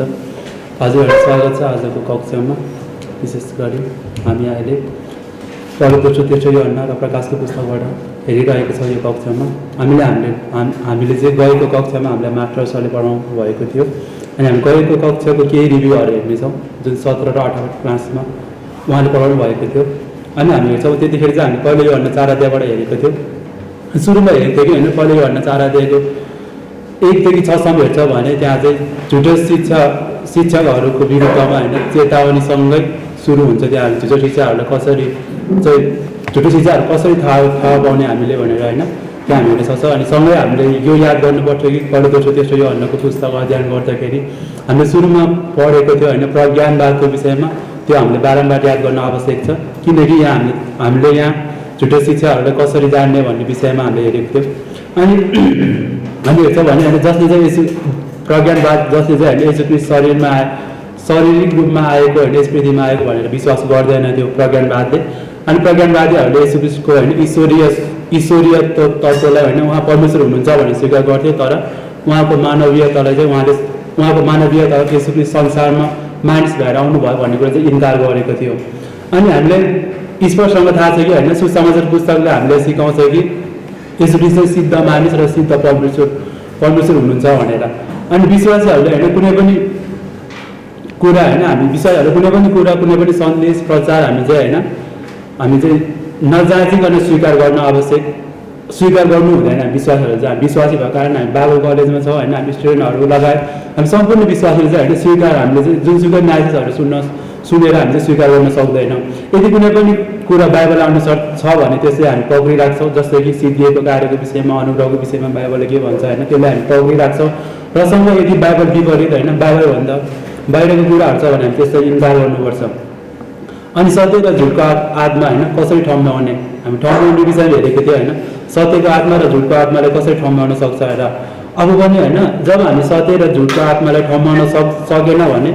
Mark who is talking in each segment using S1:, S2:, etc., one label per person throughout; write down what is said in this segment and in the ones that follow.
S1: हुनुहुन्छ। हजुरहरूलाई स्वागत छ आजको कक्षामा। विशेष गरी हामी अहिले पवित्र तेस्रो यूहन्ना र प्रकाशको पुस्तकबाट हेरिरहेको छौँ। यो कक्षामा हामीले चाहिँ गएको कक्षामा हामीलाई मास्टर सरले पढाउनु भएको थियो अनि हामी गएको कक्षाको केही रिभ्यूहरू हेर्नेछौँ जुन 17 र 18 क्लासमा उहाँले पढाउनु भएको थियो। अनि हामी हेर्छौँ त्यतिखेर चाहिँ हामी पहिलो यूहन्ना 4 अध्यायबाट हेरेको थियौँ। सुरुमा हेरेको थियो कि होइन, पहिलो यूहन्ना 4 अध्यायको 1 देखि 6 सम्म हेर्छ भने त्यहाँ चाहिँ झुटो शिक्षकहरूको विरुद्धमा होइन चेतावनीसँगै सुरु हुन्छ। त्यहाँ झुटो शिक्षाहरूलाई कसरी चाहिँ झुटो शिक्षाहरू कसरी थाहा पाउने हामीले भनेर होइन त्यहाँ हामी हेर्न सक्छौँ। अनि सँगै हामीले यो याद गर्नुपर्छ कि पहिलो तेस्रो यूहन्नाको पुस्तक अध्ययन गर्दाखेरि हामीले सुरुमा पढेको थियो होइन प्रज्ञानवादको विषयमा, त्यो हामीले बारम्बार याद गर्न आवश्यक छ किनकि यहाँ हामीले यहाँ झुटो शिक्षाहरूलाई कसरी जान्ने भन्ने विषयमा हामीले हेरेको थियौँ। अनि हामी हेर्छौँ भने होइन जसले चाहिँ प्रज्ञानवाद जसले चाहिँ होइन यसो क्रिस्ट शारीरिक रूपमा आएको होइन यस पृथ्वीमा आएको भनेर विश्वास गर्दैन थियो प्रज्ञानवादले। अनि प्रज्ञानवादीहरूले यसो क्रिस्टको होइन ईश्वरीय तत्त्वलाई होइन उहाँ परमेश्वर हुनुहुन्छ भनेर स्वीकार गर्थ्यो, तर उहाँको मानवीयतालाई चाहिँ उहाँको मानवीयता यसो क्रिस्ट संसारमा मानिस भएर आउनुभयो भन्ने कुरा चाहिँ इन्कार गरेको थियो। अनि हामीलाई ईश्वरसँग थाहा छ कि होइन सुसमाचार पुस्तकले हामीलाई सिकाउँछ कि यसो क्रिस्ट सिद्ध मानिस र सिद्ध परमेश्वर हुनुहुन्छ भनेर। अनि विश्वासीहरूले होइन कुनै पनि कुरा होइन हामी विषयहरू कुनै पनि सन्देश प्रचार हामी चाहिँ नजाँचिकन स्वीकार गर्नु हुँदैन। विश्वासहरू चाहिँ हामी विश्वासी भएको कारण हामी बाइबल कलेजमा छौँ होइन, हामी स्टुडेन्टहरू लगायत हामी सम्पूर्ण विश्वासीहरू चाहिँ होइन स्वीकार हामीले चाहिँ जुनसुकै म्यासेजहरू सुनेर हामी चाहिँ स्वीकार गर्न सक्दैनौँ। यदि कुनै पनि कुरा बाइबल अनुसार छ भने त्यसलाई हामी पक्रिराख्छौँ, जस्तै कि सिद्धिएको कार्यको विषयमा अनुग्रहको विषयमा बाइबलले के भन्छ होइन त्यसलाई हामी पक्रिराख्छौँ। र सँगै यदि बाइबल विपरीत होइन बाइबलभन्दा बाहिरको कुराहरू छ भने हामी त्यसलाई इन्कार गर्नुपर्छ। अनि सत्य र झुटको आत्मा होइन कसरी ठम्ब्याउने हामी ठम्ब्याउने विषयमा हेरेको थियो होइन सत्यको आत्मा र झुटको आत्मालाई कसरी ठम्ब्याउन सक्छ र अब पनि होइन जब हामी सत्य र झुटको आत्मालाई ठम्ब्याउन सकेन भने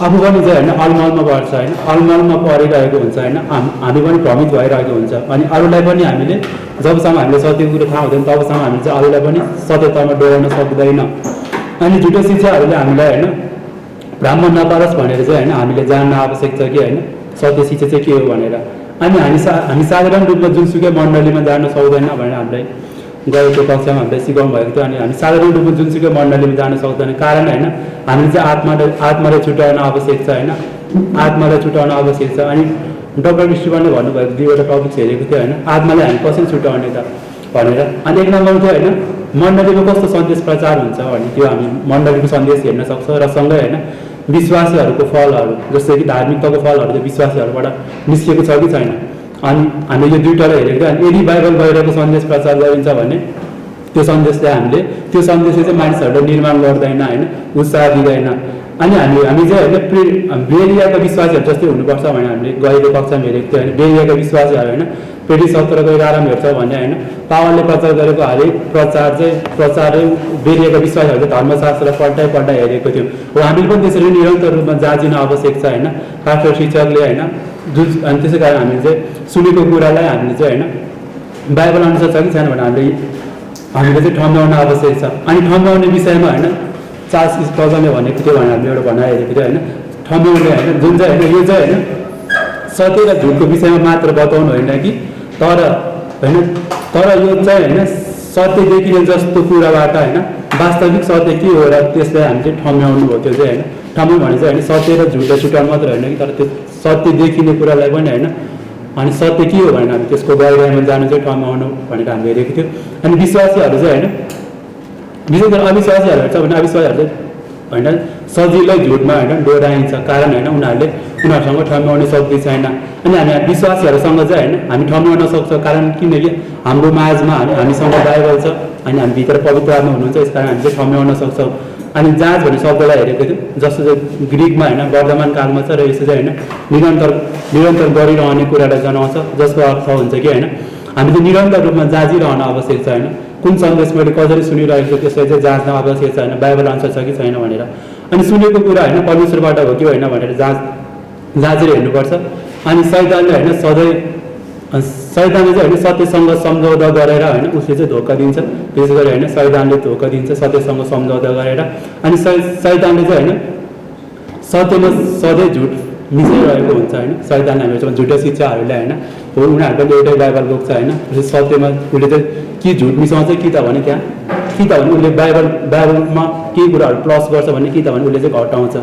S1: अब पनि चाहिँ होइन अलमलमा पर्छ होइन अलमलमा परिरहेको हुन्छ होइन हामी पनि भ्रमित भइरहेको हुन्छ। अनि अरूलाई पनि हामीले जबसम्म हामीले सत्यको कुरो थाहा हुँदैन तबसम्म हामीले चाहिँ अरूलाई पनि सत्यतामा डोराउन सक्दैन। अनि झुटो शिक्षाहरूले हामीलाई होइन ब्राह्मण नपारोस् भनेर चाहिँ होइन हामीले जान्न आवश्यक छ कि होइन सत्य शिक्षा चाहिँ के हो भनेर। अनि हामी साधारण रूपमा जुनसुकै मण्डलीमा जान सक्दैन भनेर हामीलाई गएको कक्षामा हामीलाई सिकाउनु भएको थियो। अनि हामी साधारण रूपमा जुनसुकै मण्डलीमा जान सक्दैन कारण होइन हामीले चाहिँ आत्मालाई छुट्याउन आवश्यक छ होइन आत्मालाई छुट्याउन आवश्यक छ। अनि डक्टर विष्णुले भन्नुभएको 2वटा टपिक्स हेरेको थियो होइन आत्मालाई हामी कसरी छुट्याउने त भनेर। अनि 1 नम्बरमा थियो होइन मण्डलीमा कस्तो सन्देश प्रचार हुन्छ भने त्यो हामी मण्डलीको सन्देश हेर्न सक्छौँ। र सँगै होइन विश्वासीहरूको फलहरू जस्तै कि धार्मिकताको फलहरू चाहिँ विश्वासीहरूबाट निस्किएको छ कि छैन। अनि हामीले यो 2टालाई हेरेको थियो। अनि यदि बाइबल बाहिरको सन्देश प्रचार गरिन्छ भने त्यो सन्देशले चाहिँ मानिसहरूलाई निर्माण गर्दैन होइन उत्साह दिँदैन। अनि हामी चाहिँ होइन बेरियाका विश्वासीहरू जस्तै हुनुपर्छ भने हामीले गएको कक्षामा हेरेको थियो होइन बेरियाका विश्वासीहरू होइन प्रेरित 17 11 हेर्छ भने होइन पावलले प्रचार गरेको हरेक प्रचारै बेरियाका विश्वासीहरूले धर्मशास्त्र पल्टाइ हेरेको थियो। हो हामीले पनि त्यसरी निरन्तर रूपमा जाँचिन आवश्यक छ होइन पास्टर शिक्षकले होइन अनि त्यसै कारण हामीले चाहिँ सुनेको कुरालाई हामीले चाहिँ होइन बाइबल अनुसार छ कि छैन भने हामीले चाहिँ ठम्ब्याउन आवश्यक छ। अनि ठम्ब्याउने विषयमा होइन चार्ल्स स्पर्जनले भनेको थियो भने हामीले एउटा भनाइ हेरेको थियो होइन ठम्ब्याउने होइन जुन चाहिँ होइन यो चाहिँ होइन सत्य र झुटको विषयमा मात्र बताउनु होइन कि तर यो चाहिँ होइन सत्य देखिने जस्तो कुराबाट होइन वास्तविक सत्य के हो र त्यसलाई हामी चाहिँ ठम्ब्याउनु हो। त्यो चाहिँ होइन ठम्ब्याउनु भने चाहिँ होइन सत्य र झुटो छुट्याउनु मात्र होइन कि तर त्यो सत्य देखिने कुरालाई पनि होइन अनि सत्य के हो भने हामी त्यसको गहिराइमा जानु चाहिँ ठम्ब्याउनु भनेर हामीले हेरेको थियो। अनि विश्वासीहरू चाहिँ होइन विशेष गरी अविश्वासीहरू हेर्छ भने अविश्वासीहरू चाहिँ होइन सजिलै झुटमा होइन डोराइन्छ कारण होइन उनीहरूसँग ठम्ब्याउन सक्ने छैन। अनि हामी विश्वासीहरूसँग चाहिँ होइन हामी ठम्ब्याउन सक्छौँ कारण किनकि हाम्रो माझमा हामीसँग बाइबल छ अनि हामी भित्र पवित्र आत्मा हुनुहुन्छ यस कारण हामी चाहिँ ठम्ब्याउन सक्छौँ। अनि जाँच भन्ने शब्दलाई हेरेको थियो जस्तो चाहिँ ग्रिकमा होइन वर्तमान कालमा छ र यसो चाहिँ होइन निरन्तर गरिरहने कुरालाई जनाउँछ जसको अर्थ हुन्छ कि होइन हामी चाहिँ निरन्तर रूपमा जाँचिरहन आवश्यक छ होइन कुन सन्देश मैले कसरी सुनिरहेको छु त्यसलाई चाहिँ जाँच्न आवश्यक छ होइन बाइबल अनुसार छ कि छैन भनेर। अनि सुनेको कुरा होइन परमेश्वरबाट हो कि होइन भनेर जाँचेर हेर्नुपर्छ। अनि शैतानले होइन शैतानले चाहिँ होइन सत्यसँग सम्झौता गरेर होइन उसले चाहिँ धोका दिन्छ विशेष गरी होइन शैतानले धोका दिन्छ सत्यसँग सम्झौता गरेर। अनि शैतानले चाहिँ होइन सत्यमा सधैँ झुट मिसिरहेको हुन्छ होइन। शैतानले हामीहरू झुटो शिक्षाहरूले होइन हो उनीहरूको एउटै बाइबल बोक्छ होइन। सत्यमा उसले चाहिँ कि झुट मिसाउँछ कि त भने त्यहाँ कि त भने उसले बाइबलमा केही कुराहरू प्लस गर्छ भने कि त भने उसले चाहिँ घटाउँछ।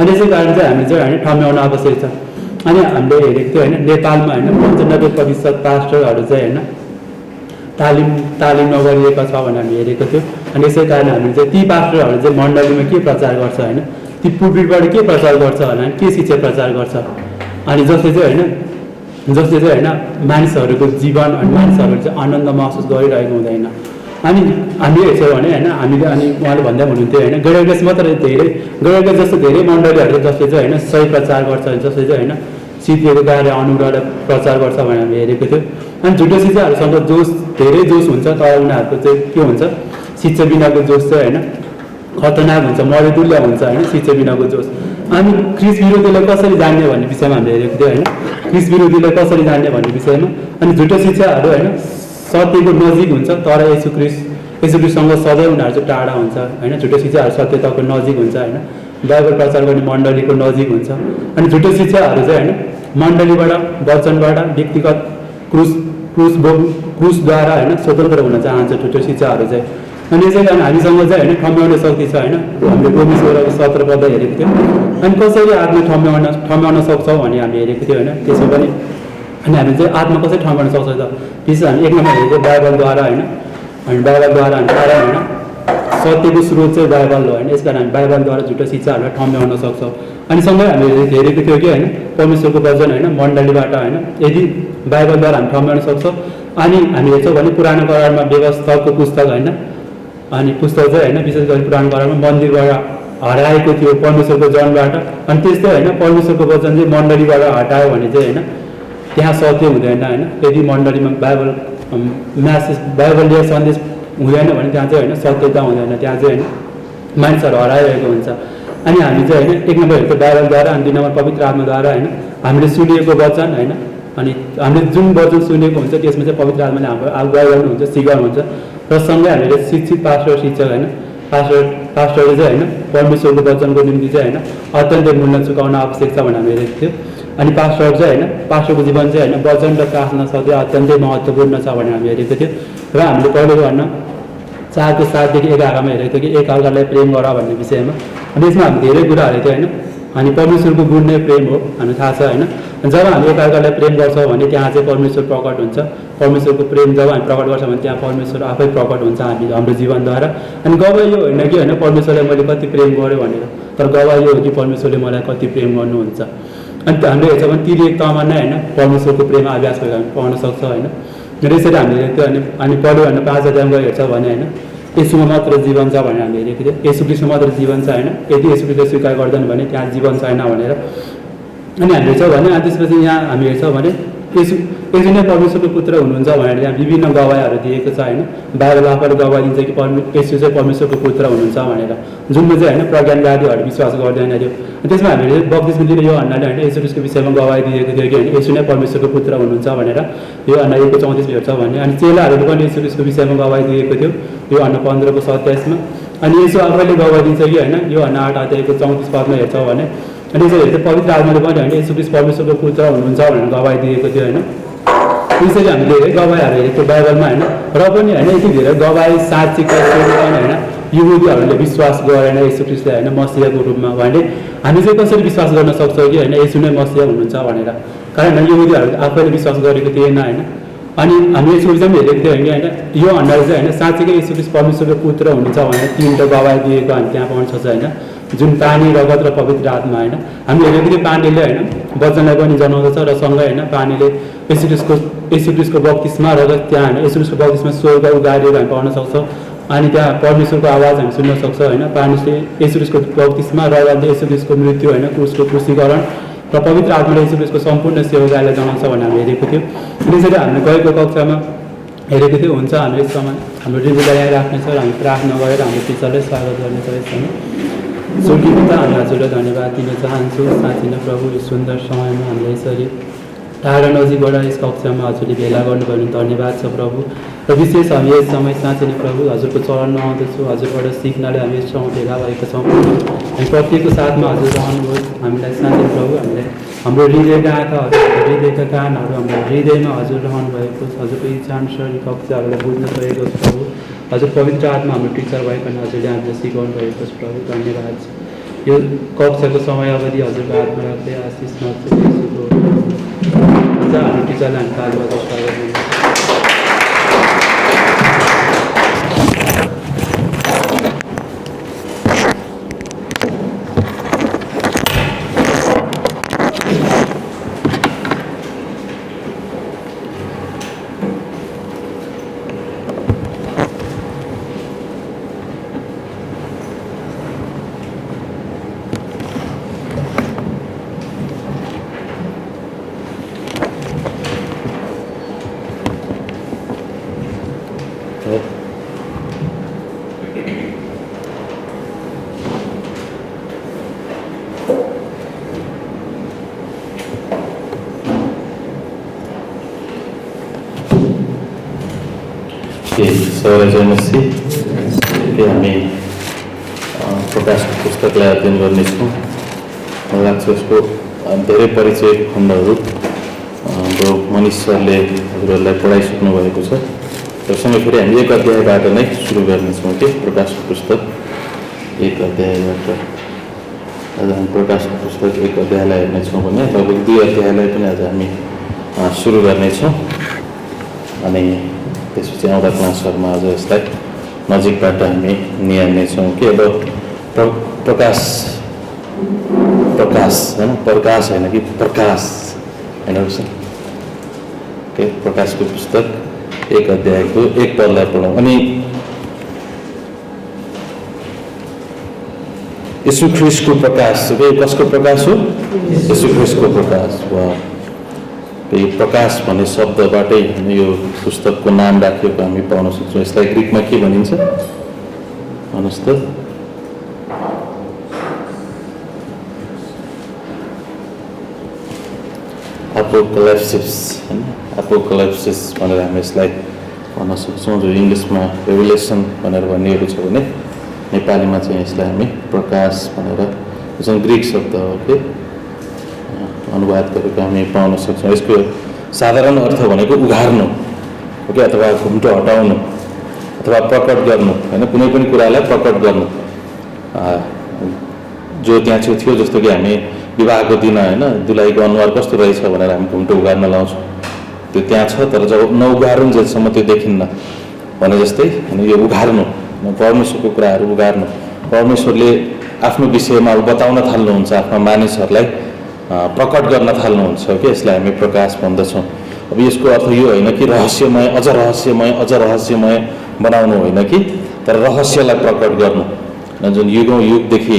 S1: अनि यसै कारण चाहिँ हामी चाहिँ होइन ठम्याउन आवश्यक छ। अनि हामीले हेरेको थियो होइन नेपालमा होइन 95% पास्टरहरू चाहिँ होइन तालिम नगरिएको छ भनेर हामी हेरेको थियो। अनि यसै कारण हामीले चाहिँ ती पास्टरहरू चाहिँ मण्डलीमा के प्रचार गर्छ होइन ती पुलपिटबाट के प्रचार गर्छ होला के शिक्षा प्रचार गर्छ अनि जसले चाहिँ होइन मानिसहरूको जीवन अनि मानिसहरूले चाहिँ आनन्द महसुस गरिरहेको हुँदैन। अनि हामीले हेर्छौँ भने होइन हामीले अनि उहाँले भन्दै हुनुहुन्थ्यो होइन गैरग्रेस मात्रै गैरग्रेस जस्तो धेरै मण्डलीहरूले जसले चाहिँ होइन सही प्रचार गर्छ जसले चाहिँ होइन सिद्धिएको कार्य अनुग्रहलाई प्रचार गर्छ भनेर हामी हेरेको थियो। अनि झुटो शिक्षाहरूसँग धेरै जोस हुन्छ तर उनीहरूको चाहिँ के हुन्छ शिक्षा बिनाको जोस चाहिँ होइन खतरनाक हुन्छ मरेतुल्य हुन्छ होइन शिक्षा बिनाको जोस। अनि ख्रिस्ट विरोधीलाई कसरी जान्ने भन्ने विषयमा हामीले हेरेको थियो होइन ख्रिस्ट विरोधीलाई कसरी जान्ने भन्ने विषयमा। अनि झुटो शिक्षाहरू होइन सत्यको नजिक हुन्छ तर यसु ख्रिस्टसँग सधैँ उनीहरू चाहिँ टाढा हुन्छ होइन। झुटो शिक्षाहरू सत्यताको नजिक हुन्छ होइन बाइबल प्रचार गर्ने मण्डलीको नजिक हुन्छ। अनि झुटो शिक्षाहरू चाहिँ होइन मण्डलीबाट वचनबाट व्यक्तिगत क्रुसद्वारा होइन स्वतन्त्र हुन चाहन्छ झुटो शिक्षाहरू चाहिँ। अनि यसै कारण हामीसँग चाहिँ होइन ठम्याउने शक्ति छ होइन हामीले रोमी 16:17 पढ्दा हेरेको थियौँ। अनि कसरी आत्मा ठम्याउन सक्छौँ भने हामी हेरेको थियो होइन त्यसो पनि। अनि हामी चाहिँ आत्मा कसरी ठम्याउन सक्छ त विशेष हामी 1 नम्बर हेरेको बाइबलद्वारा होइन। अनि बाइबलद्वारा हामी कारण होइन सत्यको स्रोत चाहिँ बाइबल हो होइन। यस कारण हामी बाइबलद्वारा झुटो शिक्षाहरूलाई ठम्याउन सक्छौँ। अनि सँगै हामीले हेरेको थियो कि होइन परमेश्वरको वचन होइन मण्डलीबाट होइन यदि बाइबलद्वारा हामी ठम्याउन सक्छौँ। अनि हामी हेर्छौँ भने पुरानो करारमा व्यवस्थाको पुस्तक होइन अनि पुस्तक चाहिँ होइन विशेष गरी पुरानो करारमा मन्दिरबाट हराएको थियो परमेश्वरको जनबाट। अनि त्यस्तै होइन परमेश्वरको वचन चाहिँ मण्डलीबाट हटायो भने चाहिँ होइन त्यहाँ सत्य हुँदैन होइन। यदि मण्डलीमा बाइबलीय सन्देश हुँदैन भने त्यहाँ चाहिँ होइन सत्यता हुँदैन त्यहाँ चाहिँ होइन मानिसहरू हराइरहेको हुन्छ। अनि हामी चाहिँ होइन 1 नम्बर हेरेको बाइबलद्वारा अनि 2 नम्बर पवित्र आत्माद्वारा होइन हामीले सुनेको वचन होइन अनि हामीले जुन वचन सुनेको हुन्छ त्यसमा चाहिँ पवित्र आत्माले हाम्रो अगुवाई गर्नुहुन्छ सिकाउनुहुन्छ। र सँगै हामीले शिक्षित पास्टर शिक्षक होइन पास्टरले चाहिँ होइन परमेश्वरको वचनको निम्ति चाहिँ होइन अत्यन्तै मूल्य चुकाउन आवश्यक छ भनेर हामी हेरेको थियो। अनि पास्टर चाहिँ होइन पास्टरको जीवन चाहिँ होइन वचन र प्रार्थना सधैँ अत्यन्तै महत्त्वपूर्ण छ भनेर हामी हेरेको थियो। र हामीले पहिले भन्न 4:7 देखि 11 हेरेको थियो कि एकअर्कालाई प्रेम गर भन्ने विषयमा। अनि यसमा हामी धेरै कुरा हेरेको थियो होइन। अनि परमेश्वरको गुण नै प्रेम हो हामीलाई थाहा छ होइन। जब हामी एकअर्कालाई प्रेम गर्छौँ भने त्यहाँ चाहिँ परमेश्वर प्रकट हुन्छ। परमेश्वरको प्रेम जब हामी प्रकट गर्छौँ भने त्यहाँ परमेश्वर आफै प्रकट हुन्छ हाम्रो जीवनद्वारा। अनि गवाही यो होइन कि होइन परमेश्वरलाई मैले कति प्रेम गरेँ भनेर तर गवाही यो हो कि परमेश्वरले मलाई कति प्रेम गर्नुहुन्छ। अनि हामीले हेर्छौँ भने ती एकतामा नै होइन परमेश्वरको प्रेम आभ्यास गरेर हामी पाउन सक्छौँ होइन। र यसरी हामीले हेरेको थियो अनि पढ्यो भने 5 अध्यायमा हेर्छौँ भने होइन यसुमा मात्र जीवन छ भनेर हामीले हेरेको थियो। यसु ख्रिस्टमा मात्र जीवन छ होइन यदि यसु ख्रिस्टलाई स्वीकार गर्दैन भने त्यहाँ जीवन छैन भनेर। अनि हामी हेर्छौँ भने अनि त्यसपछि यहाँ हामी हेर्छौँ भने यसु नै परमेश्वरको पुत्र हुनुहुन्छ भनेर यहाँ विभिन्न गवाईहरू दिएको छ होइन। बाइबल आफैले गवाई दिन्छ कि यसु चाहिँ परमेश्वरको पुत्र हुनुहुन्छ भनेर जुनमा चाहिँ होइन प्रज्ञानवादीहरू विश्वास गर्दैन थियो। त्यसमा हामीले बप्तिस्मा दिने यो अन्नाले होइन यसु ख्रिस्टको विषयमा गवाई दिएको थियो कि होइन यसु नै परमेश्वरको पुत्र हुनुहुन्छ भनेर यो अन्ना 1:34 हेर्छ भने। अनि चेलाहरूले पनि यसु ख्रिस्टको विषयमा गवाई दिएको थियो यो अन्ना 15:27 अनि यसो आफैले गवाई दिन्छ कि होइन यो अन्ना 8:34 हेर्छौँ भने। अनि यसरी हेर्छ पवित्र आत्माले पनि होइन यसु ख्रिस्ट परमेश्वरको पुत्र हुनुहुन्छ भनेर गवाई दिएको थियो होइन। त्यसरी हामीले धेरै गवाईहरू हेरेको थियो बाइबलमा होइन। र पनि होइन यति धेरै गवाई साँच्चीका होइन यहुदीहरूले विश्वास गरेन यसु ख्रिस्टलाई होइन मसिहाको रूपमा भने हामी चाहिँ कसरी विश्वास गर्न सक्छौँ कि होइन यसु नै मसिहा हुनुहुन्छ भनेर कारण यहुदीहरूले आफैले विश्वास गरेको थिएन होइन। अनि हामी यसो विषयमा हेरेको थियो होइन यो अन्नाले चाहिँ होइन साँच्चीकै यसु ख्रिस्ट परमेश्वरको पुत्र हुनुहुन्छ भनेर 3टा गवाई दिएको हामी त्यहाँ पाउन सक्छ होइन। जुन पानी रगत र पवित्र आत्मा होइन हामी हेरेको थियो पानीले होइन वचनलाई पनि जनाउँदछ र सँगै होइन पानीले यसु ख्रिस्टको बप्तिस्मा र त्यहाँ होइन यसु ख्रिस्टको बप्तिस्मा स्वर्ग उगारिएको हामी पाउन सक्छौँ। अनि त्यहाँ परमेश्वरको आवाज हामी सुन्न सक्छौँ होइन। पानीले यसु ख्रिस्टको बप्तिस्मा रगतले यसु ख्रिस्टको मृत्यु होइन क्रुसको क्रुसीकरण र पवित्र आत्माले यसु ख्रिस्टको सम्पूर्ण सेवालाई जनाउँछ भनेर हामी हेरेको थियो। त्यसरी हामीले गएको कक्षामा हेरेको थियो। हुन्छ हामी यसमा हाम्रो हृदयलाई यहाँ राख्नेछ र हामी प्रार्थना गरेर हाम्रो टिचरलाई स्वागत गर्नेछ यसमा। स्वर्गीय पिता हामी हजुरलाई धन्यवाद दिन चाहन्छु साँच्चै नै प्रभु यो सुन्दर समयमा हामीले यसरी टाढा नजिकबाट यस कक्षामा हजुरले भेला गर्नुभयो भने धन्यवाद छ प्रभु। र विशेष हामी यस समय साँच्चै नै प्रभु हजुरको चरणमा आउँदछौँ, हजुरबाट सिक्नाले हामी यस ठाउँमा भेला भएका छौँ। हामी प्रत्येकको साथमा हजुर रहनुहोस्, हामीलाई साँच्चै प्रभु हामीलाई हाम्रो हृदयका आँखाहरू, हृदयका कानहरू, हाम्रो हृदयमा हजुर रहनु भएको छ। हजुरको इच्छा अनुसार यी कक्षाहरूलाई बुझ्न सकेको छ प्रभु। हजुर पवित्र आत्मा हाम्रो टिचर भइकन हजुरले हामीलाई सिकाउनु भएको छ प्रभु, धन्यवाद छ। यो कक्षाको समय अवधि हजुरको हातमा राख्दै आशिष माग्छु यसोको हाम्रो टिचरलाई हामी तालबाट स्वागत गर्छौँ।
S2: सबैलाई जय मसीह। हामी प्रकाशको पुस्तकलाई अध्ययन गर्नेछौँ। मलाई लाग्छ यसको धेरै परिचय खण्डहरू हाम्रो मनिष सरले हजुरहरूलाई पढाइसक्नु भएको छ। सँगै फेरि हामी एक अध्यायबाट नै सुरु गर्नेछौँ कि प्रकाशको पुस्तक एक अध्यायबाट। आज हामी प्रकाशको पुस्तक एक अध्यायलाई हेर्नेछौँ भने लगभग 2 अध्यायलाई पनि आज हामी सुरु गर्नेछौँ। अनि त्यसपछि आउँदा क्लासहरूमा आज यसलाई नजिकबाट हामी निहाल्नेछौँ कि अब प्रकाश होइन, प्रकाश होइन कि प्रकाश होइन ओके। प्रकाशको पुस्तक एक अध्यायको 1 पदलाई पढौँ। अनि यीशु ख्रीष्टको प्रकाश, कसको प्रकाश हो? यीशु ख्रीष्टको प्रकाश। वा यो प्रकाश भन्ने शब्दबाटै यो पुस्तकको नाम राखिएको हामी पाउन सक्छौँ। यसलाई ग्रिकमा के भनिन्छ भन्नुहोस् त? एपोकलिप्सिस होइन, एपोकलिप्सिस भनेर हामी यसलाई भन्न सक्छौँ। जो इङ्ग्लिसमा रेभुलेसन भनेर भनिएको छ भने नेपालीमा चाहिँ यसलाई हामी प्रकाश भनेर, यो चाहिँ ग्रिक शब्द हो कि अनुवाद गरेको हामी पाउन सक्छौँ। यसको साधारण अर्थ भनेको उघार्नु हो कि, अथवा घुम्टो हटाउनु अथवा प्रकट गर्नु होइन, कुनै पनि कुरालाई प्रकट गर्नु। जो त्यहाँ थियो, जस्तो कि हामी विवाहको दिन होइन दुलहीको अनुहार कस्तो रहेछ भनेर हामी घुम्टो उघार्न लाउँछौँ, त्यो त्यहाँ छ। तर जब नउघारुन्जेलसम्म त्यो देखिन्न भने जस्तै होइन, यो उघार्नु, परमेश्वरको कुराहरू उघार्नु। परमेश्वरले आफ्नो विषयमा बताउन थाल्नुहुन्छ, आफ्ना मानिसहरूलाई प्रकट गर्न थाल्नुहुन्छ कि यसलाई हामी प्रकाश भन्दछौँ। अब यसको अर्थ यो होइन कि रहस्यमय अझ रहस्यमय बनाउनु होइन कि, तर रहस्यलाई प्रकट गर्नु, जुन युगौँ युगदेखि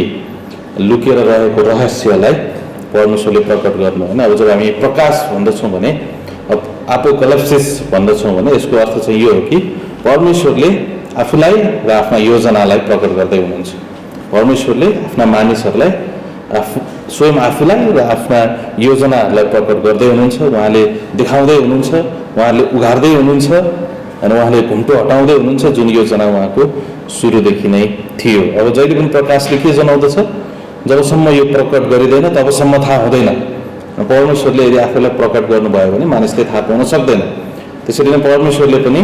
S2: लुकेर रहेको रहस्यलाई परमेश्वरले प्रकट गर्नु होइन। अब जब हामी प्रकाश भन्दछौँ भने, अब एपोकलिप्सिस भन्दछौँ भने यसको अर्थ चाहिँ यो हो कि परमेश्वरले आफूलाई र आफ्ना योजनालाई प्रकट गर्दै हुनुहुन्छ। परमेश्वरले आफ्ना मानिसहरूलाई स्वयं आफूलाई र आफ्ना योजनाहरूलाई प्रकट गर्दै हुनुहुन्छ। उहाँले देखाउँदै हुनुहुन्छ, उहाँले उघार्दै हुनुहुन्छ अनि उहाँले घुम्टो हटाउँदै हुनुहुन्छ, जुन योजना उहाँको सुरुदेखि नै थियो। अब जहिले पनि प्रकाशले के जनाउँदछ? जबसम्म यो प्रकट गरिँदैन तबसम्म थाहा हुँदैन। परमेश्वरले यदि आफूलाई प्रकट गर्नुभयो भने मानिसले थाहा पाउन सक्दैन। त्यसरी नै परमेश्वरले पनि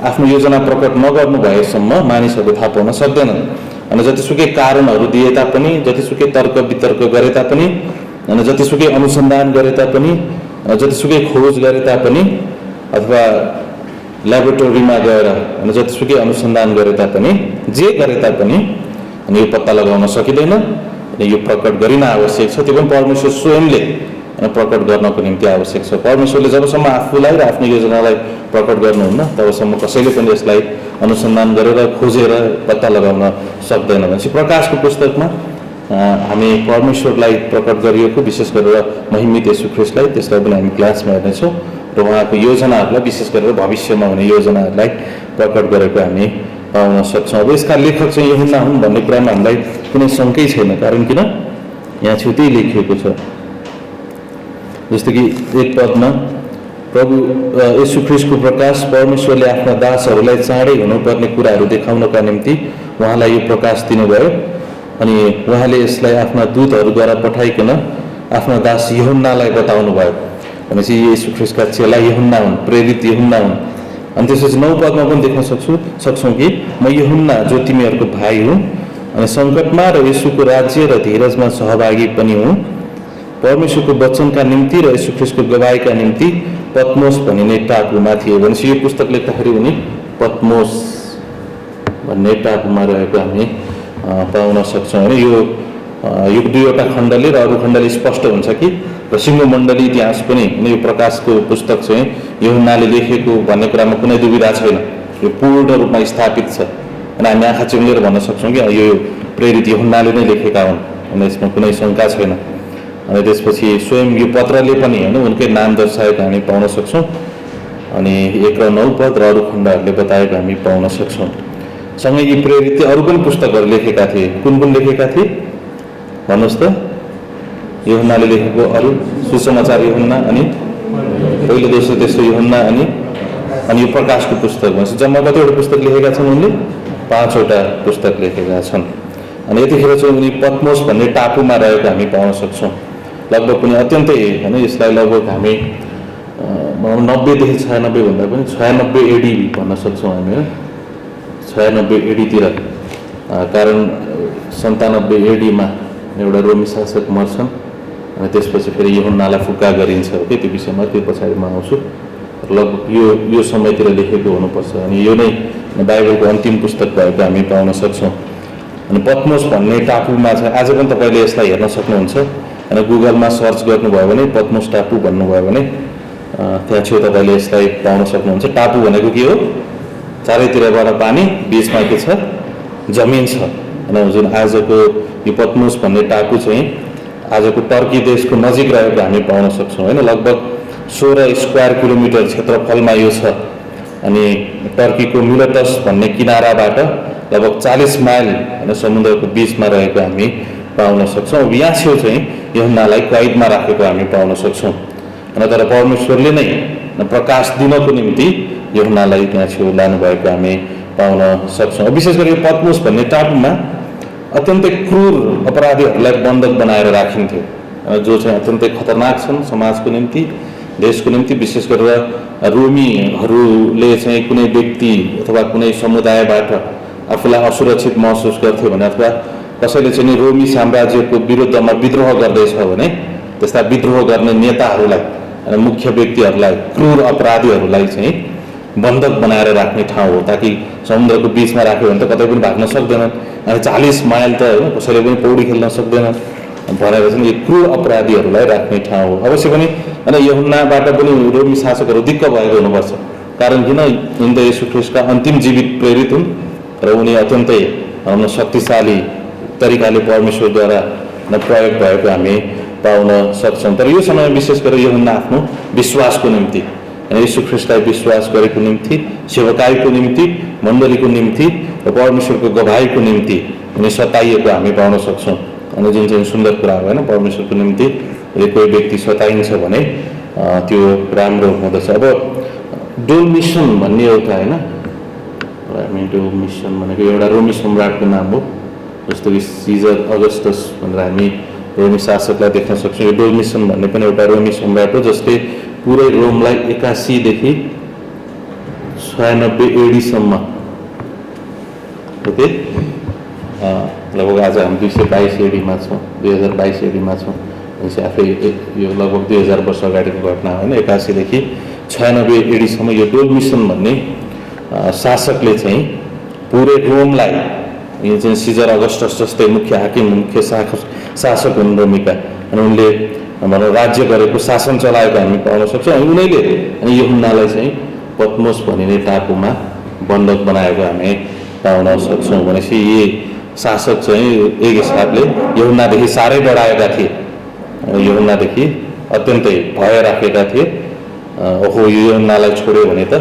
S2: आफ्नो योजना प्रकट नगर्नु भएसम्म मानिसहरूले थाहा पाउन सक्दैनन्। अनि जतिसुकै कारणहरू दिए तापनि, जतिसुकै तर्क वितर्क गरे तापनि, अनि जतिसुकै अनुसन्धान गरे तापनि, जतिसुकै खोज गरे तापनि, अथवा ल्याबोरेटोरीमा गएर अनि जतिसुकै अनुसन्धान गरे तापनि, जे गरे तापनि अनि यो पत्ता लगाउन सकिँदैन। अनि यो प्रकट गरिन आवश्यक छ, त्यो पनि परमेश्वर स्वयंले प्रकट गर्नको निम्ति आवश्यक छ। परमेश्वरले जबसम्म आफूलाई र आफ्नो योजनालाई प्रकट गर्नुहुन्न तबसम्म कसैले पनि यसलाई अनुसन्धान गरेर खोजेर पत्ता लगाउन सक्दैन। भनेपछि प्रकाशको पुस्तकमा हामी परमेश्वरलाई प्रकट गरिएको, विशेष गरेर महिमित येशू ख्रीष्टलाई, त्यसलाई पनि हामी क्लासमा हेर्नेछौँ र उहाँको योजनाहरूलाई, विशेष गरेर भविष्यमा हुने योजनाहरूलाई प्रकट गरेको हामी पाउन सक्छौँ। अब यसका लेखक चाहिँ यूहन्ना हुन् भन्ने कुरामा हामीलाई कुनै शङ्कै छैन। कारण किन? यहाँ छुट्टै लेखिएको छ जस्तो कि एक पदमा प्रभु येशू ख्रीष्टको प्रकाश परमेश्वरले आफ्ना दासहरूलाई चाँडै हुनुपर्ने कुराहरू देखाउनका निम्ति उहाँलाई यो प्रकाश दिनुभयो अनि उहाँले यसलाई आफ्ना दूतहरूद्वारा पठाइकन आफ्ना दास यूहन्नालाई बताउनु भयो। भनेपछि येशू ख्रीष्टका चेला यूहन्ना हुन्, प्रेरित यूहन्ना हुन्। अनि त्यसपछि 9 पदमा पनि देख्न सक्छौँ कि म यूहन्ना जो तिमीहरूको भाइ हुँ अनि सङ्कटमा र येशूको राज्य र धीरजमा सहभागी पनि हुँ, परमेश्वरको वचनका निम्ति र येशू ख्रीष्टको गवाईका निम्ति पत्मोस भनिने टापुमा थिए। भनेपछि यो पुस्तक लेख्दाखेरि उनी पत्मोस भन्ने टापुमा रहेको हामी पाउन सक्छौँ होइन। यो 2वटा खण्डले र अरू खण्डले स्पष्ट हुन्छ कि र सिंह मण्डली इतिहास पनि यो प्रकाशको पुस्तक चाहिँ यूहन्नाले लेखेको भन्ने कुरामा कुनै दुविधा छैन। यो पूर्ण रूपमा स्थापित छ अनि हामी आँखा चिम्लेर भन्न सक्छौँ कि यो प्रेरित यूहन्नाले नै लेखेका हुन् अनि यसमा कुनै शङ्का छैन। अनि त्यसपछि स्वयं यो पत्रले पनि होइन उनकै नाम दर्शाएको हामी पाउन सक्छौँ अनि 1 र 9 पद र अरू खण्डहरूले बताएको हामी पाउन सक्छौँ। सँगै यी प्रेरितले अरू पनि पुस्तकहरू लेखेका थिए। कुन कुन लेखेका थिए भन्नुहोस् त? यूहन्नाले लेखेको अरू सुसमाचार यूहन्ना अनि पहिलो दोस्रो तेस्रो यूहन्ना अनि यो प्रकाशको पुस्तक भन्छ। जम्मा कतिवटा पुस्तक लेखेका छन् उनले? 5वटा पुस्तक लेखेका छन्। अनि यतिखेर चाहिँ उनी पत्मोस भन्ने टापुमा रहेको हामी पाउन सक्छौँ। लगभग पनि अत्यन्तै होइन यसलाई लगभग हामी 90देखि 96 भन्दा पनि 96 एडी भन्न सक्छौँ हामी होइन। 96 एडीतिर कारण 97 एडीमा एउटा रोमी शासक मर्छन् अनि त्यसपछि फेरि यूहन्नालाई फुक्का गरिन्छ के त्यो विषयमा त्यो पछाडिमा आउँछु। लगभग यो समयतिर लेखेको हुनुपर्छ अनि यो नै बाइबलको अन्तिम पुस्तक भएको हामी पाउन सक्छौँ। अनि पत्मोस भन्ने टापुमा चाहिँ आज पनि तपाईँले यसलाई हेर्न सक्नुहुन्छ अनि गुगलमा सर्च गर्नुभयो भने पत्मोस टापु भन्नुभयो भने त्यहाँ छेउ तपाईँले यसलाई पाउन सक्नुहुन्छ। टापु भनेको के हो? चारैतिरबाट पानी, बिचमा के छ? जमिन छ। अनि जुन आजको यो पत्मोस भन्ने टापु चाहिँ आजको टर्की देशको नजिक रहेको हामी पाउन सक्छौँ होइन। लगभग 16 स्क्वायर किलोमिटर क्षेत्रफलमा यो छ अनि टर्कीको मिलेटस भन्ने किनाराबाट लगभग 40 माइल होइन समुद्रको बिचमा रहेको हामी पाउन सक्छौँ। यहाँ छेउ चाहिँ यूहन्नालाई कैदमा राखेको हामी पाउन सक्छौँ अनि तर परमेश्वरले नै प्रकाश दिनको निम्ति यूहन्नालाई त्यहाँ छेउ लानुभएको हामी पाउन सक्छौँ। विशेष गरी यो पत्मोस भन्ने टापुमा अत्यन्तै क्रूर अपराधीहरूलाई बन्धक बनाएर राखिन्थ्यो जो चाहिँ अत्यन्तै खतरनाक छन् समाजको निम्ति, देशको निम्ति। विशेष गरेर रोमीहरूले चाहिँ कुनै व्यक्ति अथवा कुनै समुदायबाट आफूलाई असुरक्षित महसुस गर्थ्यो भने अथवा कसैले चाहिँ रोमी साम्राज्यको विरुद्धमा विद्रोह गर्दैछ भने त्यस्ता विद्रोह गर्ने नेताहरूलाई र मुख्य व्यक्तिहरूलाई, क्रूर अपराधीहरूलाई चाहिँ बन्धक बनाएर राख्ने ठाउँ हो ताकि समुद्रको बिचमा राख्यो भने त कतै पनि भाग्न सक्दैनन् अनि 40 माइल त होइन कसैले पनि पौडी खेल्न सक्दैनन् भनेर चाहिँ यो क्रूर अपराधीहरूलाई राख्ने ठाउँ हो। अवश्य पनि अनि यूहन्नाबाट पनि रोमी शासकहरू दिक्क भएको हुनुपर्छ कारण किन उनी त येशू ख्रीष्टका अन्तिम जीवित प्रेरित हुन् र उनी अत्यन्तै शक्तिशाली तरिकाले परमेश्वरद्वारा प्रयोग भएको हामी पाउन सक्छौँ। तर यो समय विशेष गरेर यूहन्ना आफ्नो विश्वासको निम्ति येशू ख्रीष्टलाई विश्वास गरेको निम्ति, सेवकाईको निम्ति, मण्डलीको निम्ति र परमेश्वरको गवाईको निम्ति उनी सताइएको हामी पाउन सक्छौँ। अनि जुन चाहिँ सुन्दर कुरा हो होइन परमेश्वरको निम्ति कोही व्यक्ति सताइन्छ भने त्यो राम्रो हुँदछ। अब डोलमिसन भन्ने एउटा होइन डोलमिसन भनेको एउटा रोमी सम्राटको नाम हो जस्तो कि सिजर अगस्टस भनेर हामी रोमी शासकलाई देख्न सक्छौँ। यो डोलमिसन भन्ने पनि एउटा रोमी सम्राट हो जसले पुरै रोमलाई 81 देखि 96 एडीसम्म ओके लगभग आज हामी 222 एडीमा छौँ, 2022 एडीमा छौँ। भनेपछि आफै यो लगभग 2000 वर्ष अगाडिको घटना होइन। 81 देखि 96 एडीसम्म यो डोलमिसन भन्ने शासकले चाहिँ पुरै रोमलाई यो चाहिँ सिजर अगस्टस जस्तै मुख्य हाकिम, मुख्य शासक हुन् रोमीका अनि उनले भनौँ राज्य गरेको शासन चलाएको हामी पाउन सक्छौँ। अनि उनीले अनि यूहन्नालाई चाहिँ पत्मोस भनिने टापुमा बन्धक बनाएको हामी पाउन सक्छौँ। भनेपछि यी शासक चाहिँ एक हिसाबले यूहन्नादेखि साह्रै डराएका थिए, यूहन्नादेखि अत्यन्तै भय राखेका थिए। ओहो यो यूहन्नालाई छोड्यो भने त